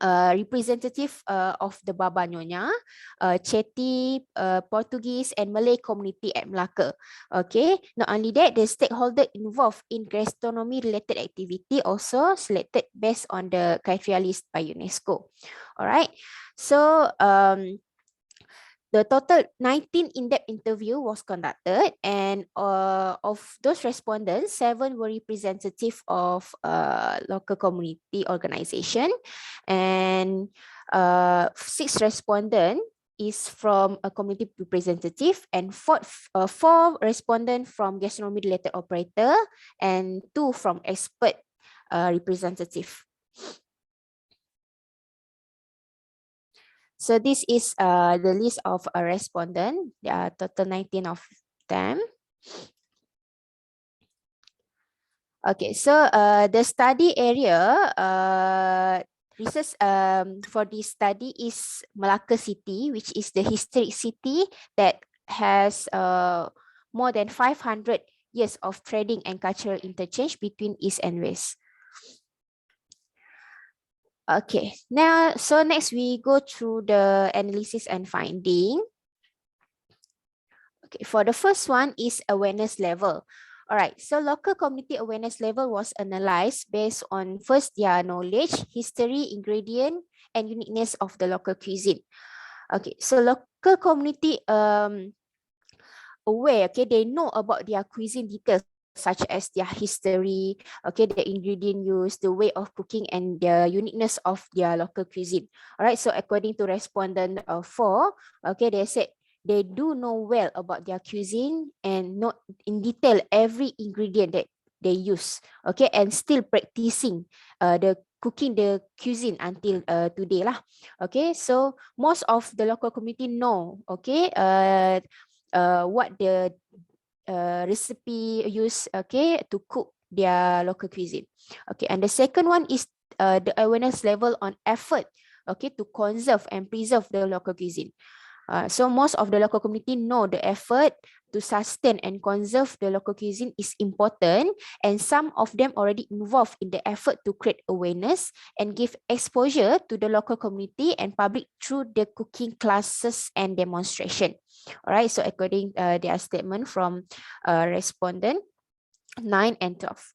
representative of the Baba Nyonya, Chetty, Portuguese and Malay community at Melaka. Okay, not only that, the stakeholder involved in gastronomy related activity also selected based on the criteria list by UNESCO. All right, so the total 19 in-depth interview was conducted, and of those respondents, 7 were representative of local community organization, and 6 respondents is from a community representative, and 4 respondents from gastronomy related operator, and 2 from expert representative. So this is the list of a respondent. There are total 19 of them. Okay, so the study area research for this study is Melaka City, which is the historic city that has more than 500 years of trading and cultural interchange between East and West. Okay, now, so next we go through the analysis and finding. Okay, for the first one is awareness level. All right, so local community awareness level was analyzed based on first their knowledge, history, ingredient, and uniqueness of the local cuisine. Okay, so local community aware, okay, they know about their cuisine details, such as their history, okay, the ingredient used, the way of cooking, and the uniqueness of their local cuisine. All right, so according to respondent 4, okay, they said they do know well about their cuisine and know in detail every ingredient that they use, okay, and still practicing the cooking the cuisine until today lah. Okay, so most of the local community know, okay, what the recipe used, okay, to cook their local cuisine. Okay, and the second one is the awareness level on effort, okay, to conserve and preserve the local cuisine. So most of the local community know the effort to sustain and conserve the local cuisine is important, and some of them already involved in the effort to create awareness and give exposure to the local community and public through the cooking classes and demonstration. All right, so according their statement from respondent 9 and 12.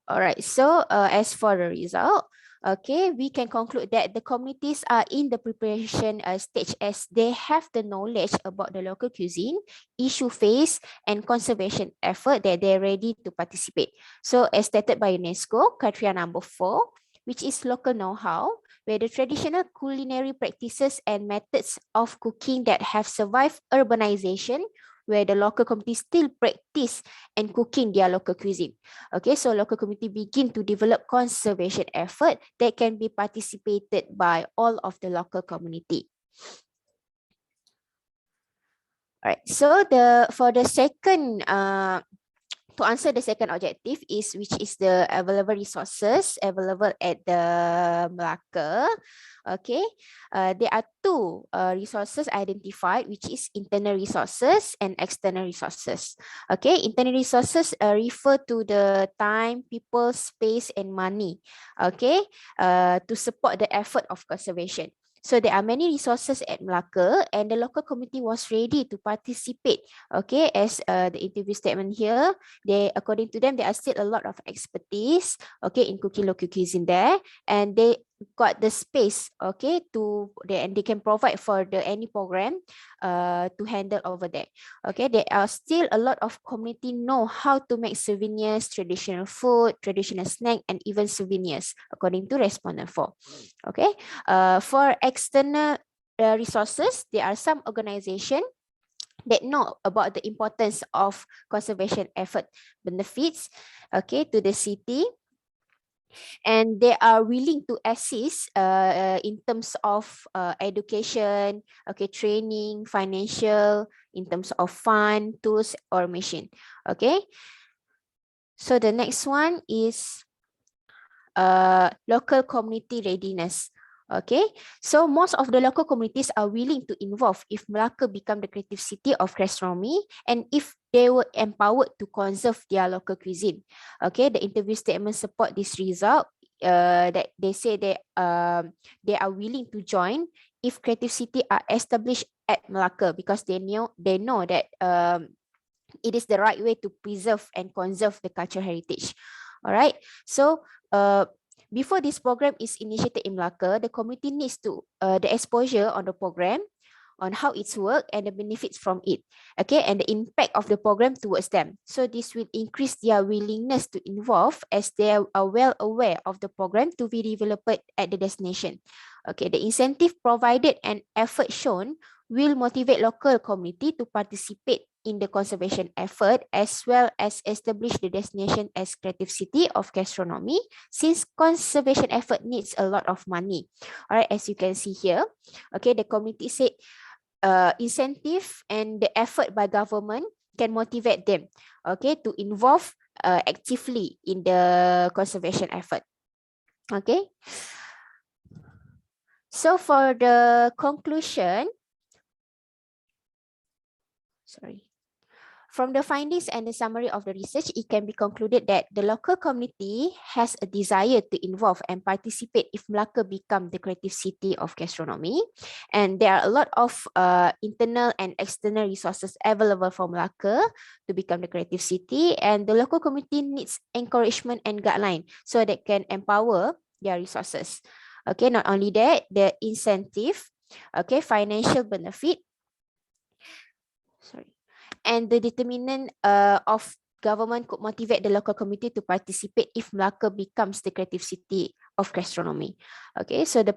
All right, so as for the result, okay, we can conclude that the communities are in the preparation stage, as they have the knowledge about the local cuisine, issue phase, and conservation effort that they're ready to participate. So as stated by UNESCO, criteria number 4, which is local know-how, where the traditional culinary practices and methods of cooking that have survived urbanization, where the local community still practice and cooking their local cuisine. Okay, so local community begin to develop conservation effort that can be participated by all of the local community. All right, so for the second to answer the second objective is which is the available resources available at the Melaka. Okay, there are 2 resources identified, which is internal resources and external resources. Okay, internal resources refer to the time, people, space, and money, okay, to support the effort of conservation. So there are many resources at Melaka, and the local community was ready to participate. Okay, as the interview statement here, according to them, there are still a lot of expertise, okay, in cooking local cuisine there, and they got the space, okay, and they can provide for any program to handle over there. Okay, there are still a lot of community know how to make souvenirs, traditional food, traditional snack, and even souvenirs, according to respondent 4. Okay, for external resources, there are some organization that know about the importance of conservation effort benefits, okay, to the city, and they are willing to assist in terms of education, okay, training, financial, in terms of fund, tools, or machine. Okay, so the next one is local community readiness. Okay, so most of the local communities are willing to involve if Melaka become the creative city of gastronomy and if they were empowered to conserve their local cuisine. Okay, the interview statement support this result. That they say they are willing to join if creative city are established at Melaka because they know that it is the right way to preserve and conserve the cultural heritage. All right, so before this program is initiated in Melaka, the community needs to the exposure on the program, on how it's work and the benefits from it, okay, and the impact of the program towards them. So this will increase their willingness to involve as they are well aware of the program to be developed at the destination. Okay, the incentive provided and effort shown will motivate local community to participate in the conservation effort as well as establish the destination as creative city of gastronomy since conservation effort needs a lot of money. All right, as you can see here, okay, the community said incentive and the effort by government can motivate them, okay, to involve actively in the conservation effort. Okay, so for the conclusion, sorry. From the findings and the summary of the research, it can be concluded that the local community has a desire to involve and participate if Melaka become the creative city of gastronomy. And there are a lot of internal and external resources available for Melaka to become the creative city. And the local community needs encouragement and guideline so they can empower their resources. Okay, not only that, the incentive, okay, financial benefit, sorry, and the determinant of government could motivate the local community to participate if Melaka becomes the creative city of gastronomy. Okay, so the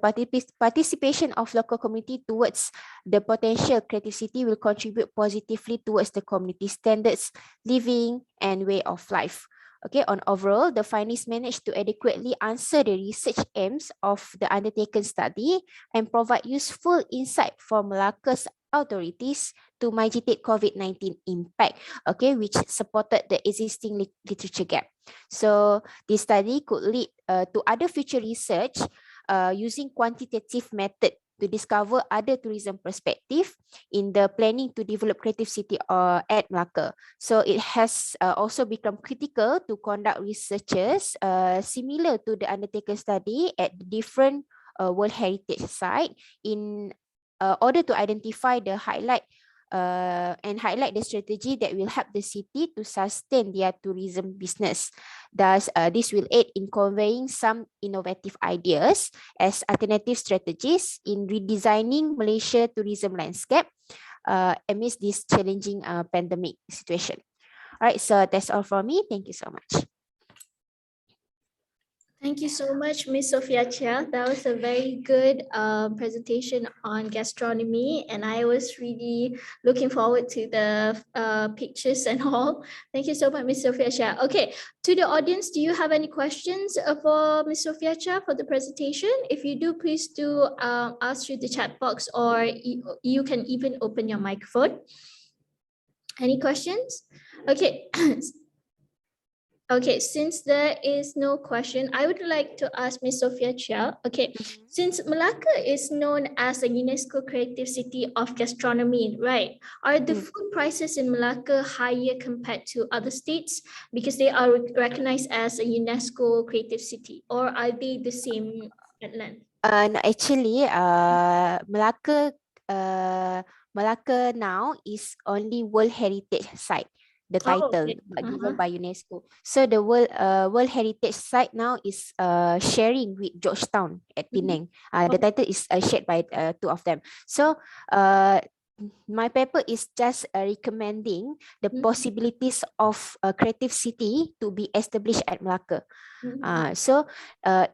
participation of local community towards the potential creative city will contribute positively towards the community standards, living, and way of life. Okay, on overall, the findings managed to adequately answer the research aims of the undertaken study and provide useful insight for Melaka's authorities to mitigate COVID-19 impact, okay, which supported the existing literature gap. So this study could lead to other future research using quantitative method to discover other tourism perspective in the planning to develop creative city at Melaka. So it has also become critical to conduct researches similar to the undertaken study at different World Heritage site in order to identify the highlight the strategy that will help the city to sustain their tourism business. Thus, this will aid in conveying some innovative ideas as alternative strategies in redesigning Malaysia tourism landscape amidst this challenging pandemic situation. All right, so that's all from me. Thank you so much. Thank you so much, Ms. Sophia Chia. That was a very good presentation on gastronomy, and I was really looking forward to the pictures and all. Thank you so much, Ms. Sophia Chia. Okay, to the audience, do you have any questions for Ms. Sophia Chia for the presentation? If you do, please do ask through the chat box, or you can even open your microphone. Any questions? Okay. Okay, since there is no question, I would like to ask Ms. Sophia Chia. Okay, since Melaka is known as a UNESCO Creative City of Gastronomy, right? Are the food prices in Melaka higher compared to other states because they are recognized as a UNESCO Creative City, or are they the same at land? No, actually, Melaka now is only World Heritage Site. The title given by UNESCO. So the World Heritage Site now is sharing with Georgetown at Penang. The title is shared by two of them. So my paper is just recommending the possibilities of a creative city to be established at Melaka. So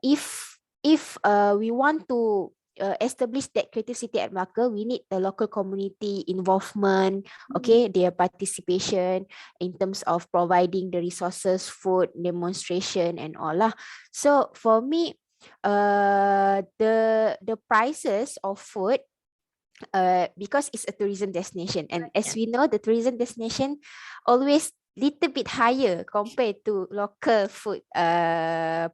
if we want to establish that creative city at Malacca, we need the local community involvement, okay, their participation in terms of providing the resources, food, demonstration and all lah. So for me, the prices of food, because it's a tourism destination, and as we know, the tourism destination always little bit higher compared to local food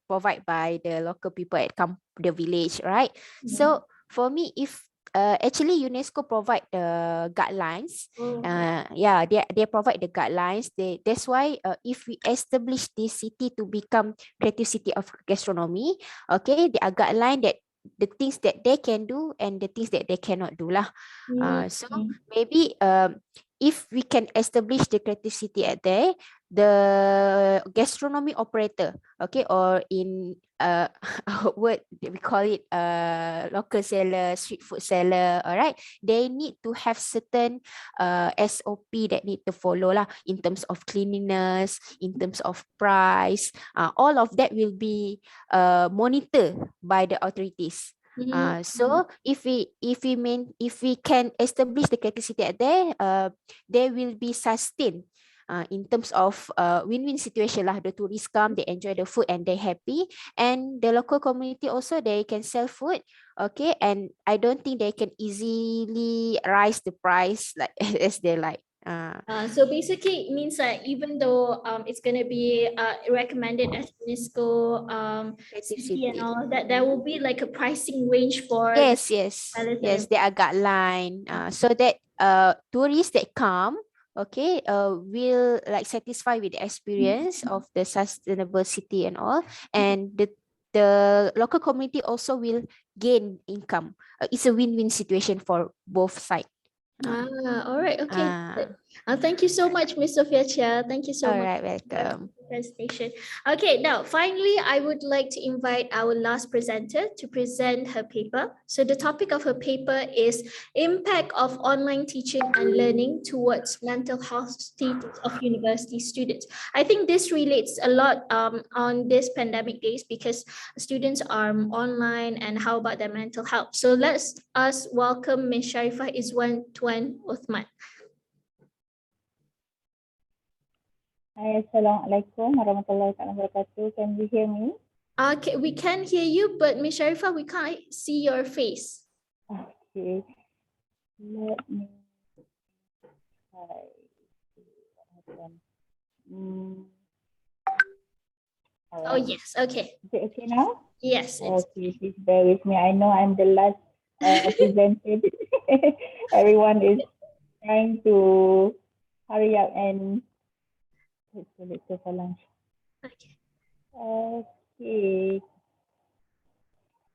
provided by the local people at the village, right? So for me, if actually UNESCO provide the guidelines, yeah, they provide the guidelines. That's why if we establish this city to become creative city of gastronomy, okay, there are guidelines that the things that they can do and the things that they cannot do lah. So maybe if we can establish the creative city at there, the gastronomy operator, okay, or in our word we call it local seller, street food seller, all right, they need to have certain SOP that need to follow lah, in terms of cleanliness, in terms of price, all of that will be monitored by the authorities. So if we can establish the creative city at there, they will be sustained in terms of win-win situation lah. The tourists come, they enjoy the food and they happy, and the local community also, they can sell food, okay, and I don't think they can easily rise the price like as they like. So basically it means that even though it's going to be recommended as UNESCO Creative city and city. all of that, there will be like a pricing range for Yes, sellers and yes, there are guideline so that tourists that come, okay, will like satisfy with the experience of the sustainable city and all, and the local community also will gain income. It's a win-win situation for both sides. All right, okay. Thank you so much, Ms. Sophia Chia. Thank you so All much right, for welcome. the presentation. Okay, now finally, I would like to invite our last presenter to present her paper. So the topic of her paper is Impact of Online Teaching and Learning Towards Mental Health Status of University Students. I think this relates a lot on this pandemic days because students are online, and how about their mental health? So let's us welcome Ms. Sharifah Izwan Tuan Uthman. Hi, Assalamualaikum warahmatullahi wabarakatuh. Can you hear me? Okay, we can hear you, but Ms. Sharifah, we can't see your face. Okay. Let me try. What happened? All Oh, right. yes. Okay. Is it okay now? Yes. Okay, please bear with me. I know I'm the last presenter. Everyone is trying to hurry up and let's go for lunch. Okay. Okay.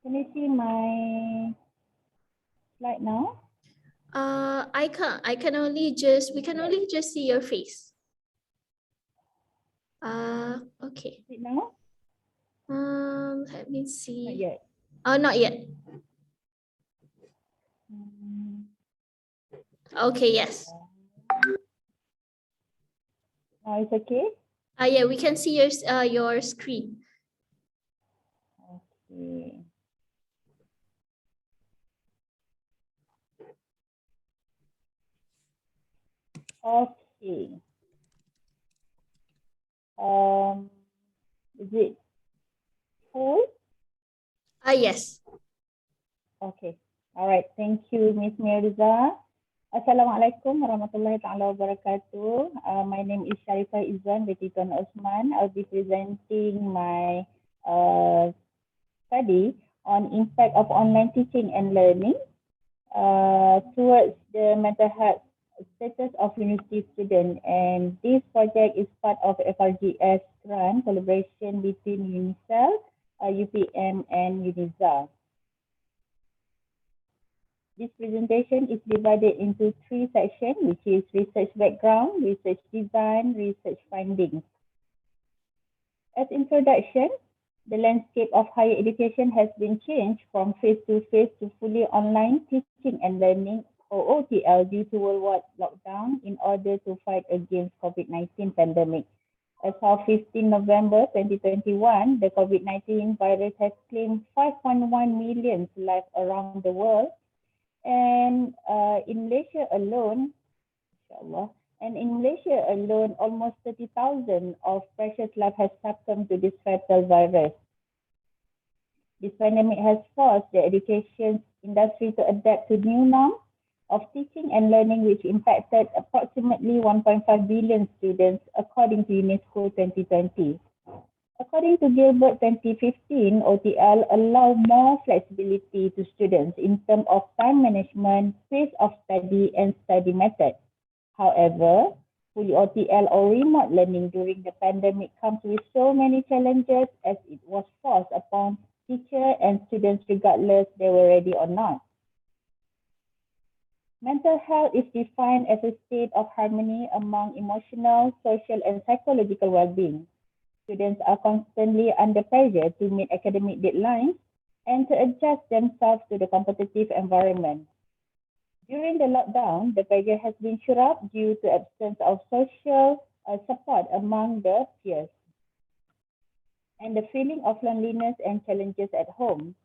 Can you see my slide now? I can't. We can only just see your face. Okay. Is it now? Let me see. Not yet. Oh, not yet. Okay, yes. Now it's okay? Yeah, we can see your screen. Okay. Okay. Is it full? Yes. Okay. All right. Thank you, Ms. Mirza. Assalamualaikum warahmatullahi taala wabarakatuh. My name is Sharifah Izwan binti Tuan Osman. I'll be presenting my study on impact of online teaching and learning towards the mental health status of university student, and this project is part of FRGS grant collaboration between UNICEF, UPM and UNIZA. This presentation is divided into 3 sections, which is research background, research design, research findings. As introduction, the landscape of higher education has been changed from face-to-face to fully online teaching and learning, or OTL, due to worldwide lockdown in order to fight against COVID-19 pandemic. As of 15 November 2021, the COVID-19 virus has claimed 5.1 million lives around the world. And in Malaysia alone, inshallah, almost 30,000 of precious lives have succumbed to this fatal virus. This pandemic has forced the education industry to adapt to new norms of teaching and learning, which impacted approximately 1.5 billion students, according to UNESCO 2020. According to Gilbert 2015, OTL allow more flexibility to students in terms of time management, pace of study, and study method. However, fully OTL or remote learning during the pandemic comes with so many challenges, as it was forced upon teachers and students regardless they were ready or not. Mental health is defined as a state of harmony among emotional, social, and psychological well-being. Students are constantly under pressure to meet academic deadlines and to adjust themselves to the competitive environment. During the lockdown, the pressure has been shoot up due to absence of social support among the peers and the feeling of loneliness and challenges at home.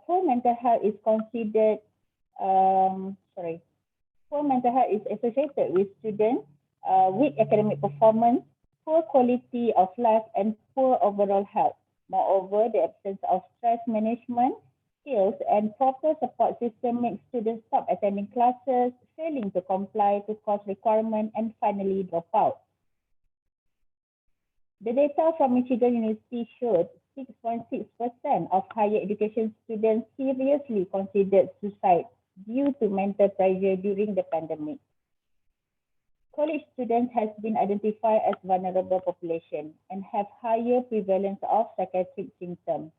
Poor mental health is considered Poor mental health is associated with students' weak academic performance, poor quality of life, and poor overall health. Moreover, the absence of stress management skills and proper support system makes students stop attending classes, failing to comply to course requirements, and finally drop out. The data from Michigan University showed 6.6% of higher education students seriously considered suicide due to mental pressure during the pandemic. College students has been identified as vulnerable population and have higher prevalence of psychiatric symptoms.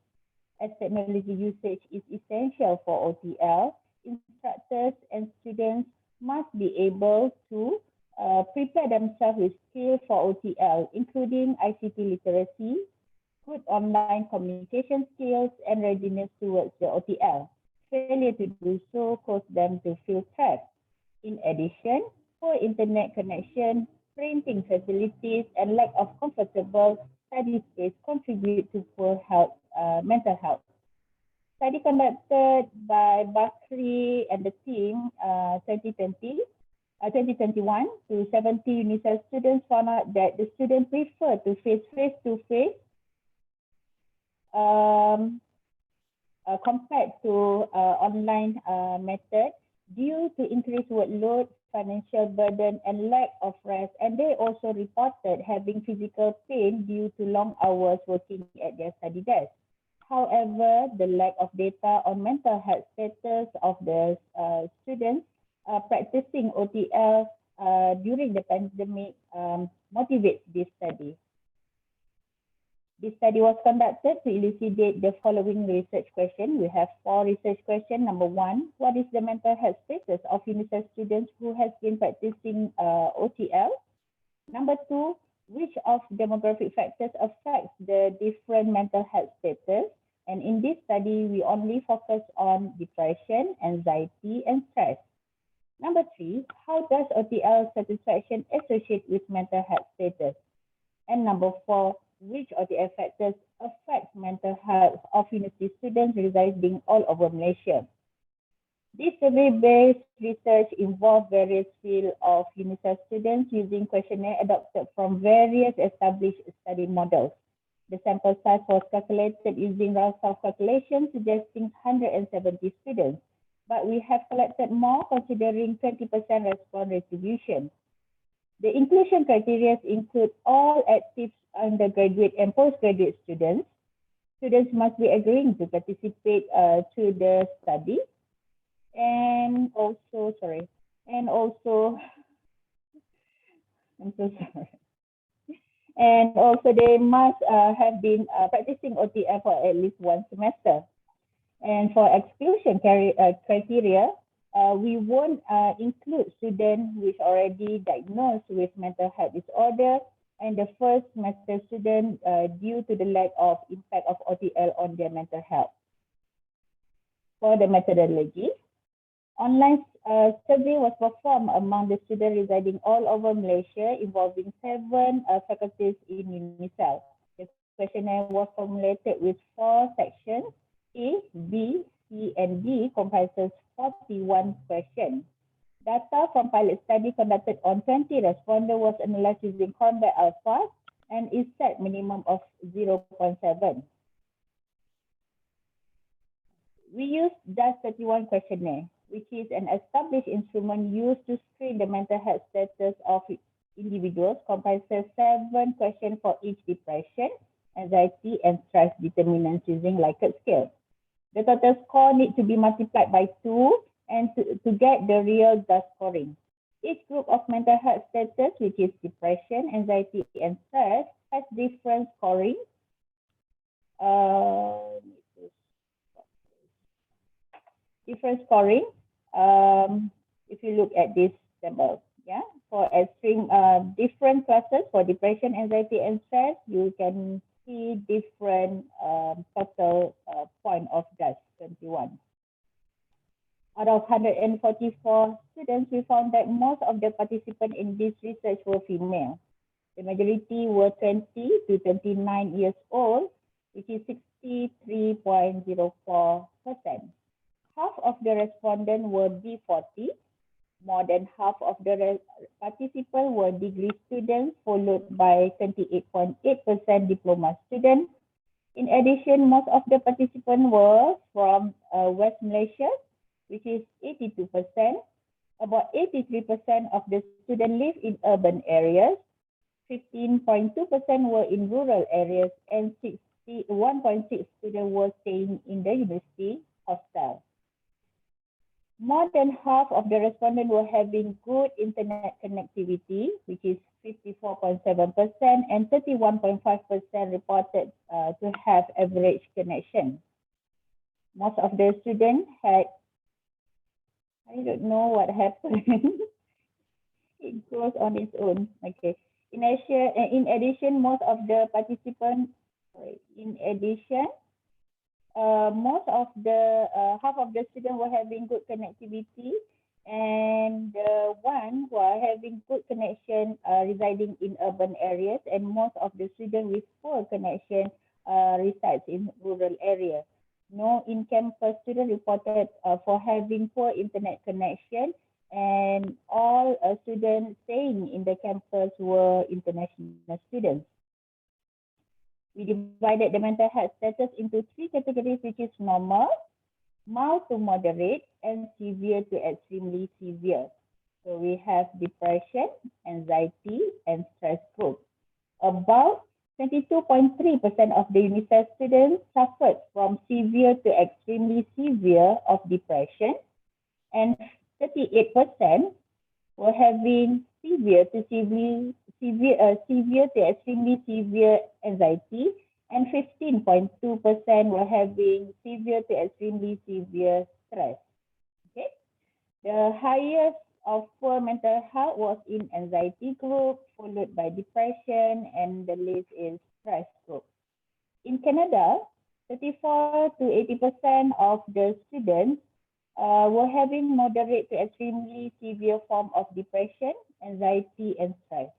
As technology usage is essential for OTL, instructors and students must be able to prepare themselves with skills for OTL, including ICT literacy, good online communication skills, and readiness towards the OTL. Failure to do so causes them to feel trapped. In addition, poor internet connection, printing facilities, and lack of comfortable study space contribute to poor mental health. Study conducted by Bakri and the team 2021 to 70 UNICEF students found out that the students prefer to face-to-face compared to online method due to increased workload, financial burden, and lack of rest. And they also reported having physical pain due to long hours working at their study desk. However, the lack of data on mental health status of the students practicing OTL during the pandemic motivates this study. This study was conducted to elucidate the following research question. We have 4 research questions. Number 1, what is the mental health status of UNICEF students who has been practicing OTL? Number 2, which of demographic factors affects the different mental health status? And in this study, we only focus on depression, anxiety, and stress. Number 3, how does OTL satisfaction associate with mental health status? And number 4, which OTL factors affect mental health of university students residing all over Malaysia? This survey-based research involved various fields of UNICEF students using questionnaire adopted from various established study models. The sample size was calculated using Ralph calculation, suggesting 170 students, but we have collected more considering 20% response distribution. The inclusion criteria include all active undergraduate and postgraduate students. Students must be agreeing to participate to the study. And also, I'm so sorry. And also they must have been practicing OTL for at least 1 semester. And for exclusion criteria, we won't include students which already diagnosed with mental health disorder and the first semester student due to the lack of impact of OTL on their mental health. For the methodology, Online survey was performed among the students residing all over Malaysia, involving 7 faculties in UNICEF. The questionnaire was formulated with 4 sections. A, B, C, and D comprises 41 questions. Data from pilot study conducted on 20 respondents was analyzed using Convex Alpha and is set minimum of 0.7. We used DAS31 questionnaire, which is an established instrument used to screen the mental health status of individuals, comprises 7 questions for each depression, anxiety, and stress determinants using Likert scale. The total score needs to be multiplied by 2 and to get the real DAS scoring. Each group of mental health status, which is depression, anxiety, and stress, has different scoring. If you look at this table, yeah, for extreme different classes for depression, anxiety, and stress, you can see different total point of DAS 21. Out of 144 students, we found that most of the participants in this research were female. The majority were 20 to 29 years old, which is 63.04%. Half of the respondents were B40. More than half of the participants were degree students, followed by 28.8% diploma students. In addition, most of the participants were from West Malaysia, which is 82%. About 83% of the students live in urban areas. 15.2% were in rural areas, and 61.6% students were staying in the university hostel. More than half of the respondents were having good internet connectivity, which is 54.7%, and 31.5% reported to have average connection. Most of the students had, I don't know what happened. It goes on its own. Okay. In addition, most of the participants, most of the half of the students were having good connectivity, and the one who are having good connection residing in urban areas, and most of the students with poor connection resides in rural areas. No in-campus student reported for having poor internet connection, and all students staying in the campus were international students. We divided the mental health status into 3 categories, which is normal, mild to moderate, and severe to extremely severe. So we have depression, anxiety, and stress group. About 22.3% of the UNICEF students suffered from severe to extremely severe of depression, and 38% were having severe to extremely severe anxiety, and 15.2% were having severe to extremely severe stress. Okay, the highest of poor mental health was in anxiety group, followed by depression, and the list is stress group. In Canada, 34 to 80% of the students were having moderate to extremely severe form of depression, anxiety, and stress.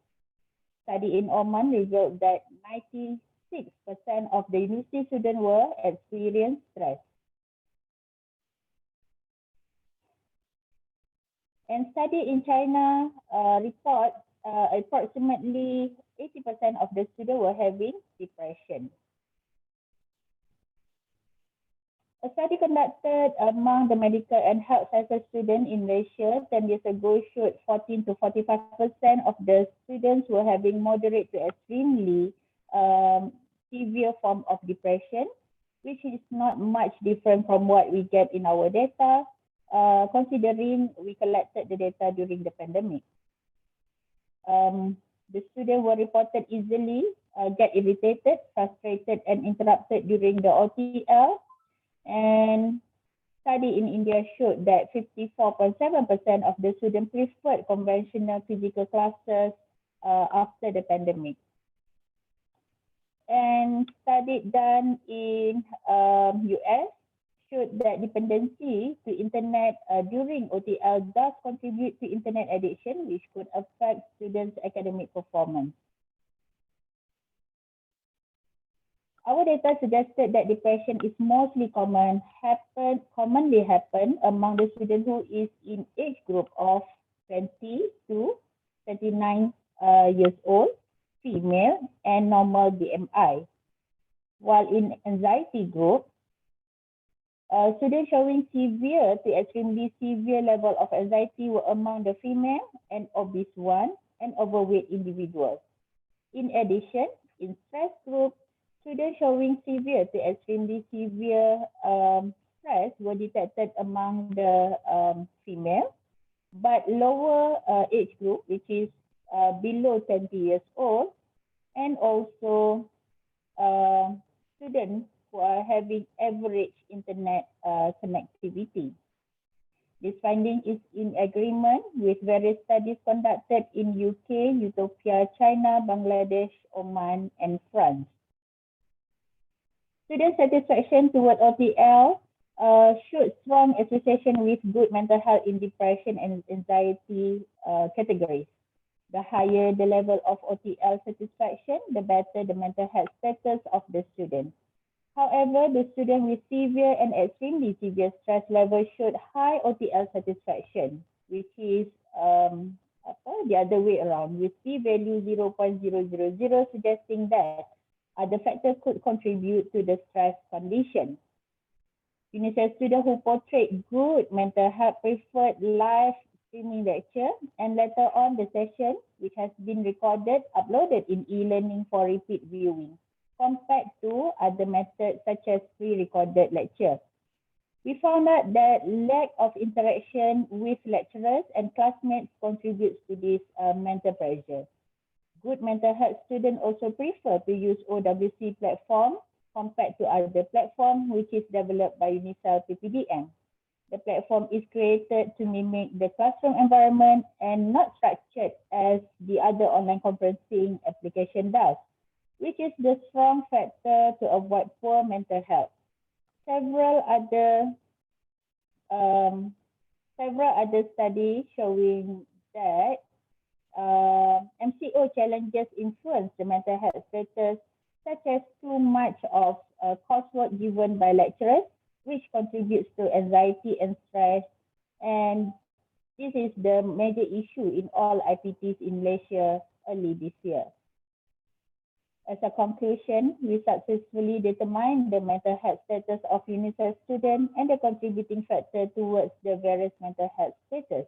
Study in Oman revealed that 96% of the university students were experiencing stress. And study in China report approximately 80% of the students were having depression. A study conducted among the medical and health sciences students in Malaysia 10 years ago showed 14 to 45% of the students were having moderate to extremely severe form of depression, which is not much different from what we get in our data, considering we collected the data during the pandemic. The students were reported easily get irritated, frustrated, and interrupted during the OTL. And study in India showed that 54.7% of the students preferred conventional physical classes after the pandemic. And study done in US showed that dependency to internet during OTL does contribute to internet addiction, which could affect students' academic performance. Our data suggested that depression is mostly commonly happen among the student who is in age group of 20 to 39 years old, female, and normal BMI. While in anxiety group, students showing severe to extremely severe level of anxiety were among the female and obese one and overweight individuals. In addition, in stress group, students showing severe to extremely severe stress were detected among the female, but lower age group, which is below 20 years old, and also students who are having average internet connectivity. This finding is in agreement with various studies conducted in UK, Ethiopia, China, Bangladesh, Oman, and France. Student satisfaction toward OTL showed strong association with good mental health in depression and anxiety categories. The higher the level of OTL satisfaction, the better the mental health status of the student. However, the student with severe and extremely severe stress level showed high OTL satisfaction, which is the other way around, with p-value 0.000, suggesting that other factors could contribute to the stress condition. UNICEF students who portrayed good mental health preferred live streaming lecture and later on the session, which has been recorded, uploaded in e-learning for repeat viewing, compared to other methods such as pre-recorded lecture. We found out that lack of interaction with lecturers and classmates contributes to this mental pressure. Good mental health students also prefer to use OWC platform compared to other platform which is developed by UNICEF PPDM. The platform is created to mimic the classroom environment and not structured as the other online conferencing application does, which is the strong factor to avoid poor mental health. Several other studies showing that MCO challenges influence the mental health status, such as too much of coursework given by lecturers, which contributes to anxiety and stress. And this is the major issue in all IPTs in Malaysia early this year. As a conclusion, we successfully determined the mental health status of UNICEF students and the contributing factor towards the various mental health status.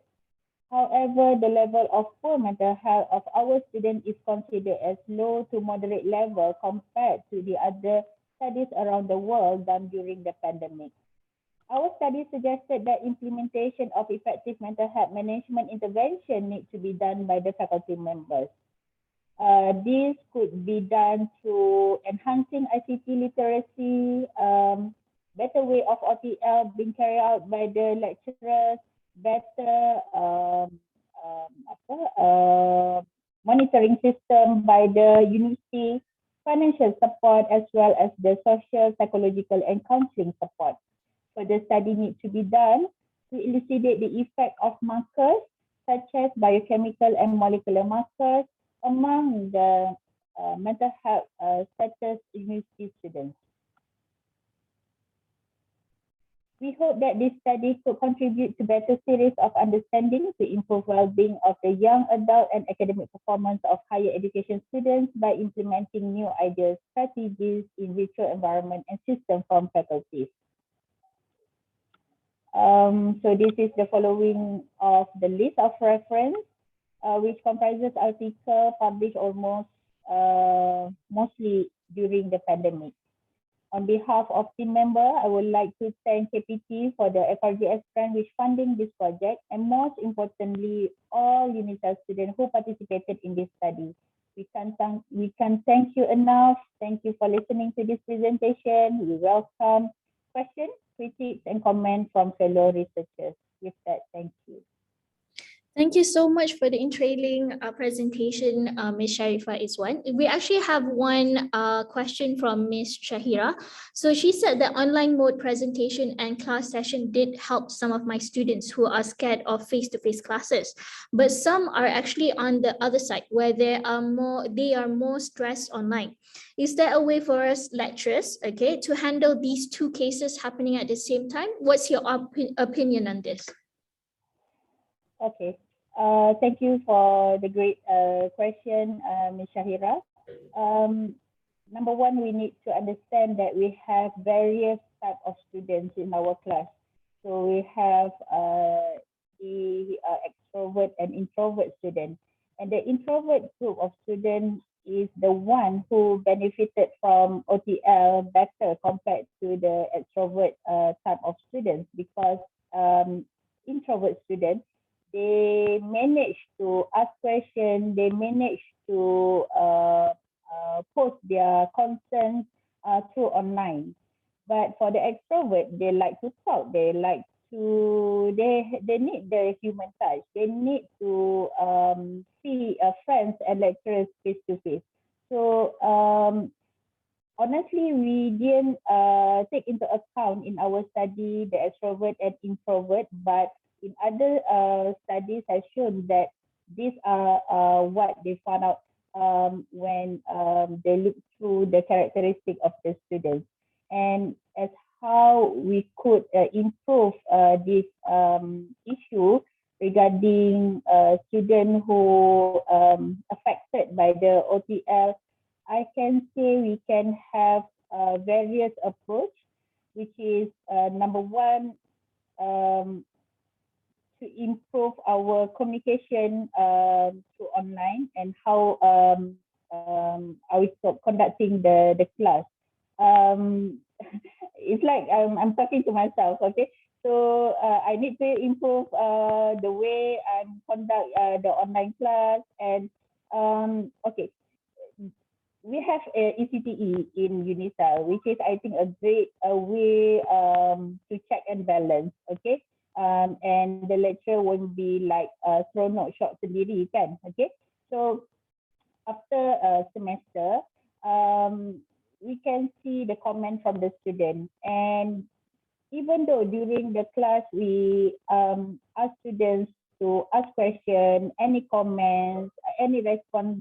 However, the level of poor mental health of our students is considered as low to moderate level compared to the other studies around the world done during the pandemic. Our study suggested that implementation of effective mental health management intervention needs to be done by the faculty members. This could be done through enhancing ICT literacy, better way of OTL being carried out by the lecturers, better monitoring system by the university, financial support, as well as the social, psychological, and counseling support. Further study needs to be done to elucidate the effect of markers such as biochemical and molecular markers among the mental health status university students. We hope that this study could contribute to better series of understanding to improve well-being of the young adult and academic performance of higher education students by implementing new ideas, strategies in virtual environment and system from faculties. So this is the following of the list of reference, which comprises article published almost mostly during the pandemic. On behalf of team member, I would like to thank KPT for the FRGS grant which funding this project, and most importantly, all UNICEF students who participated in this study. We can't thank you enough. Thank you for listening to this presentation. We welcome questions, critiques, and comments from fellow researchers. With that, thank you. Thank you so much for the trailing presentation, Ms. Sharifa Iswan. We actually have one question from Ms. Shahira. So she said that online mode presentation and class session did help some of my students who are scared of face-to-face classes, but some are actually on the other side where they are more stressed online. Is there a way for us lecturers, okay, to handle these two cases happening at the same time? What's your opinion on this? Okay. Thank you for the great question, Ms. Shahira. Number one, we need to understand that we have various types of students in our class. So we have the extrovert and introvert students. And the introvert group of students is the one who benefited from OTL better compared to the extrovert type of students, because introvert students, they manage to ask questions, they manage to post their concerns through online. But for the extrovert, they like to talk, they need the human touch, they need to see friends and lecturers face to face. So honestly, we didn't take into account in our study the extrovert and introvert, but in other studies has shown that these are what they found out when they look through the characteristic of the students, and as how we could improve this issue regarding students who affected by the OTL. I can say we can have various approach, which is number one, to improve our communication through online and how are we conducting the class. It's like I'm talking to myself, okay? So I need to improve the way I conduct the online class, and okay, we have ECTE in UNISA, which is I think a great way to check and balance, okay? And the lecture won't be like seronok short sendiri kan, okay? So after a semester, we can see the comment from the student, and even though during the class we ask students to ask questions, any comments, any response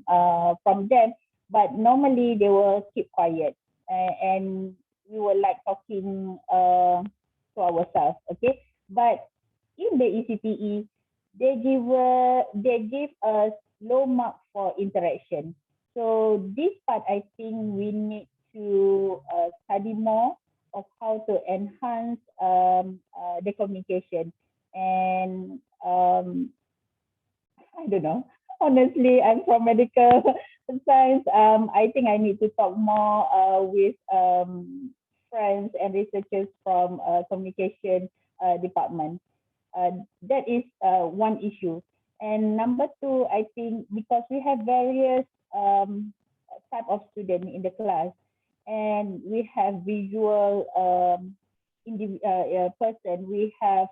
from them, but normally they will keep quiet and we were like talking to ourselves, okay? But in the ECTE, they give us low mark for interaction. So this part, I think we need to study more of how to enhance the communication. And I don't know. Honestly, I'm from medical science. I think I need to talk more with friends and researchers from communication department. That is one issue. And number two, I think because we have various type of student in the class, and we have visual person, we have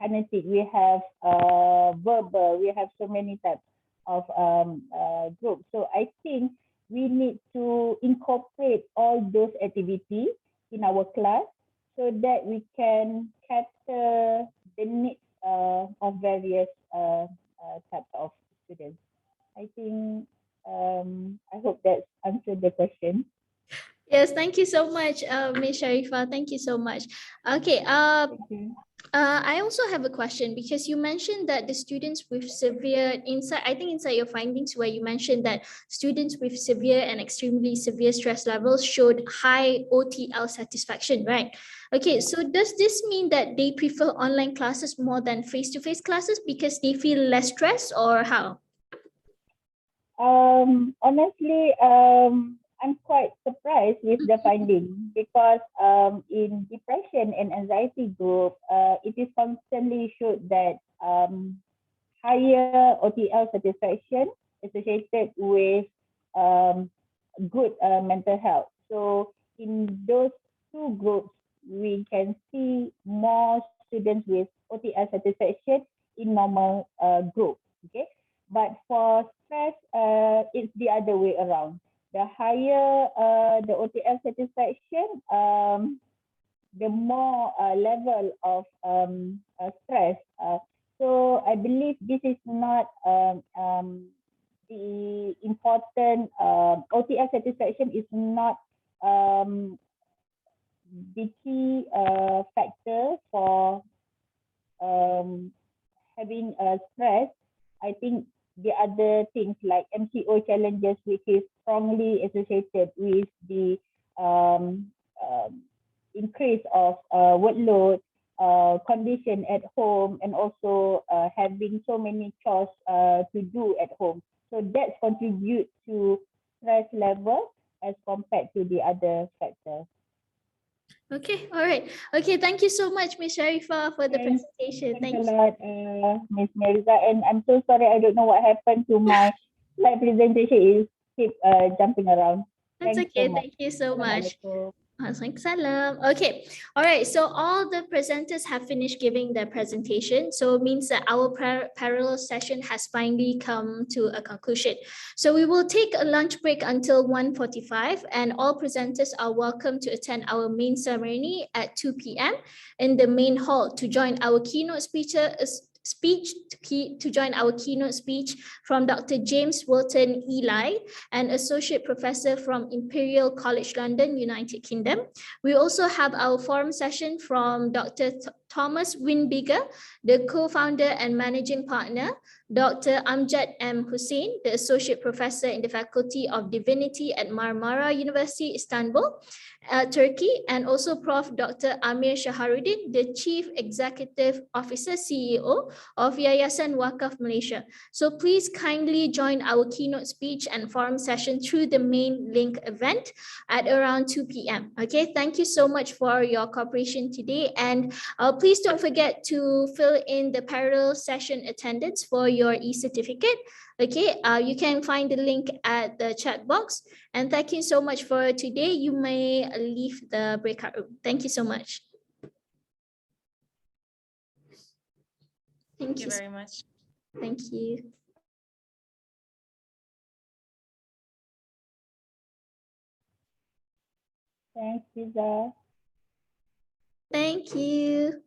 kinetic, we have verbal, we have so many types of groups. So I think we need to incorporate all those activities in our class so that we can cater the needs of various types of students. I think I hope that answered the question. Yes, thank you so much, Ms. Sharifa. Thank you so much. Okay, Thank you. I also have a question, because you mentioned that the students with severe inside your findings, where you mentioned that students with severe and extremely severe stress levels showed high OTL satisfaction, right? Okay, so does this mean that they prefer online classes more than face-to-face classes because they feel less stress, or how? Honestly, I'm quite surprised with the finding, because in depression and anxiety group, it is constantly showed that higher OTL satisfaction associated with good mental health. So in those two groups, we can see more students with OTL satisfaction in normal group. Okay, but for stress, it's the other way around. The higher the OTL satisfaction, the more level of stress. So I believe this is not the important OTL satisfaction is not the key factor for having stress. I think the other things like MCO challenges, which is strongly associated with the increase of workload, condition at home, and also having so many chores to do at home. So that contributes to stress level as compared to the other factors. Okay, all right. Okay, thank you so much, Ms. Sharifah, for the presentation. Thanks Thank a you. lot, Ms. Mirza. And I'm so sorry, I don't know what happened to my slide presentation. It keep jumping around. That's Thanks okay. so much. Thank you so much. Assalamualaikum. Waalaikumsalam. Okay, all right. So all the presenters have finished giving their presentation. So it means that our parallel session has finally come to a conclusion. So we will take a lunch break until 1:45, and all presenters are welcome to attend our main ceremony at 2 p.m. in the main hall to join our keynote speech from Dr. James Wilton Eli, an associate professor from Imperial College London, United Kingdom. We also have our forum session from Dr. Thomas Winbiger, the co-founder and managing partner, Dr. Amjad M. Hussein, the associate professor in the Faculty of Divinity at Marmara University, Istanbul, Turkey, and also Prof. Dr. Amir Shaharuddin, the Chief Executive Officer, CEO of Yayasan Wakaf Malaysia. So please kindly join our keynote speech and forum session through the main link event at around 2 p.m. Okay, thank you so much for your cooperation today. And please don't forget to fill in the parallel session attendance for your e-certificate. Okay, you can find the link at the chat box. And thank you so much for today. You may leave the breakout room. Thank you so much. Thank you very much. Thank you. Thanks, Liza. Thank you.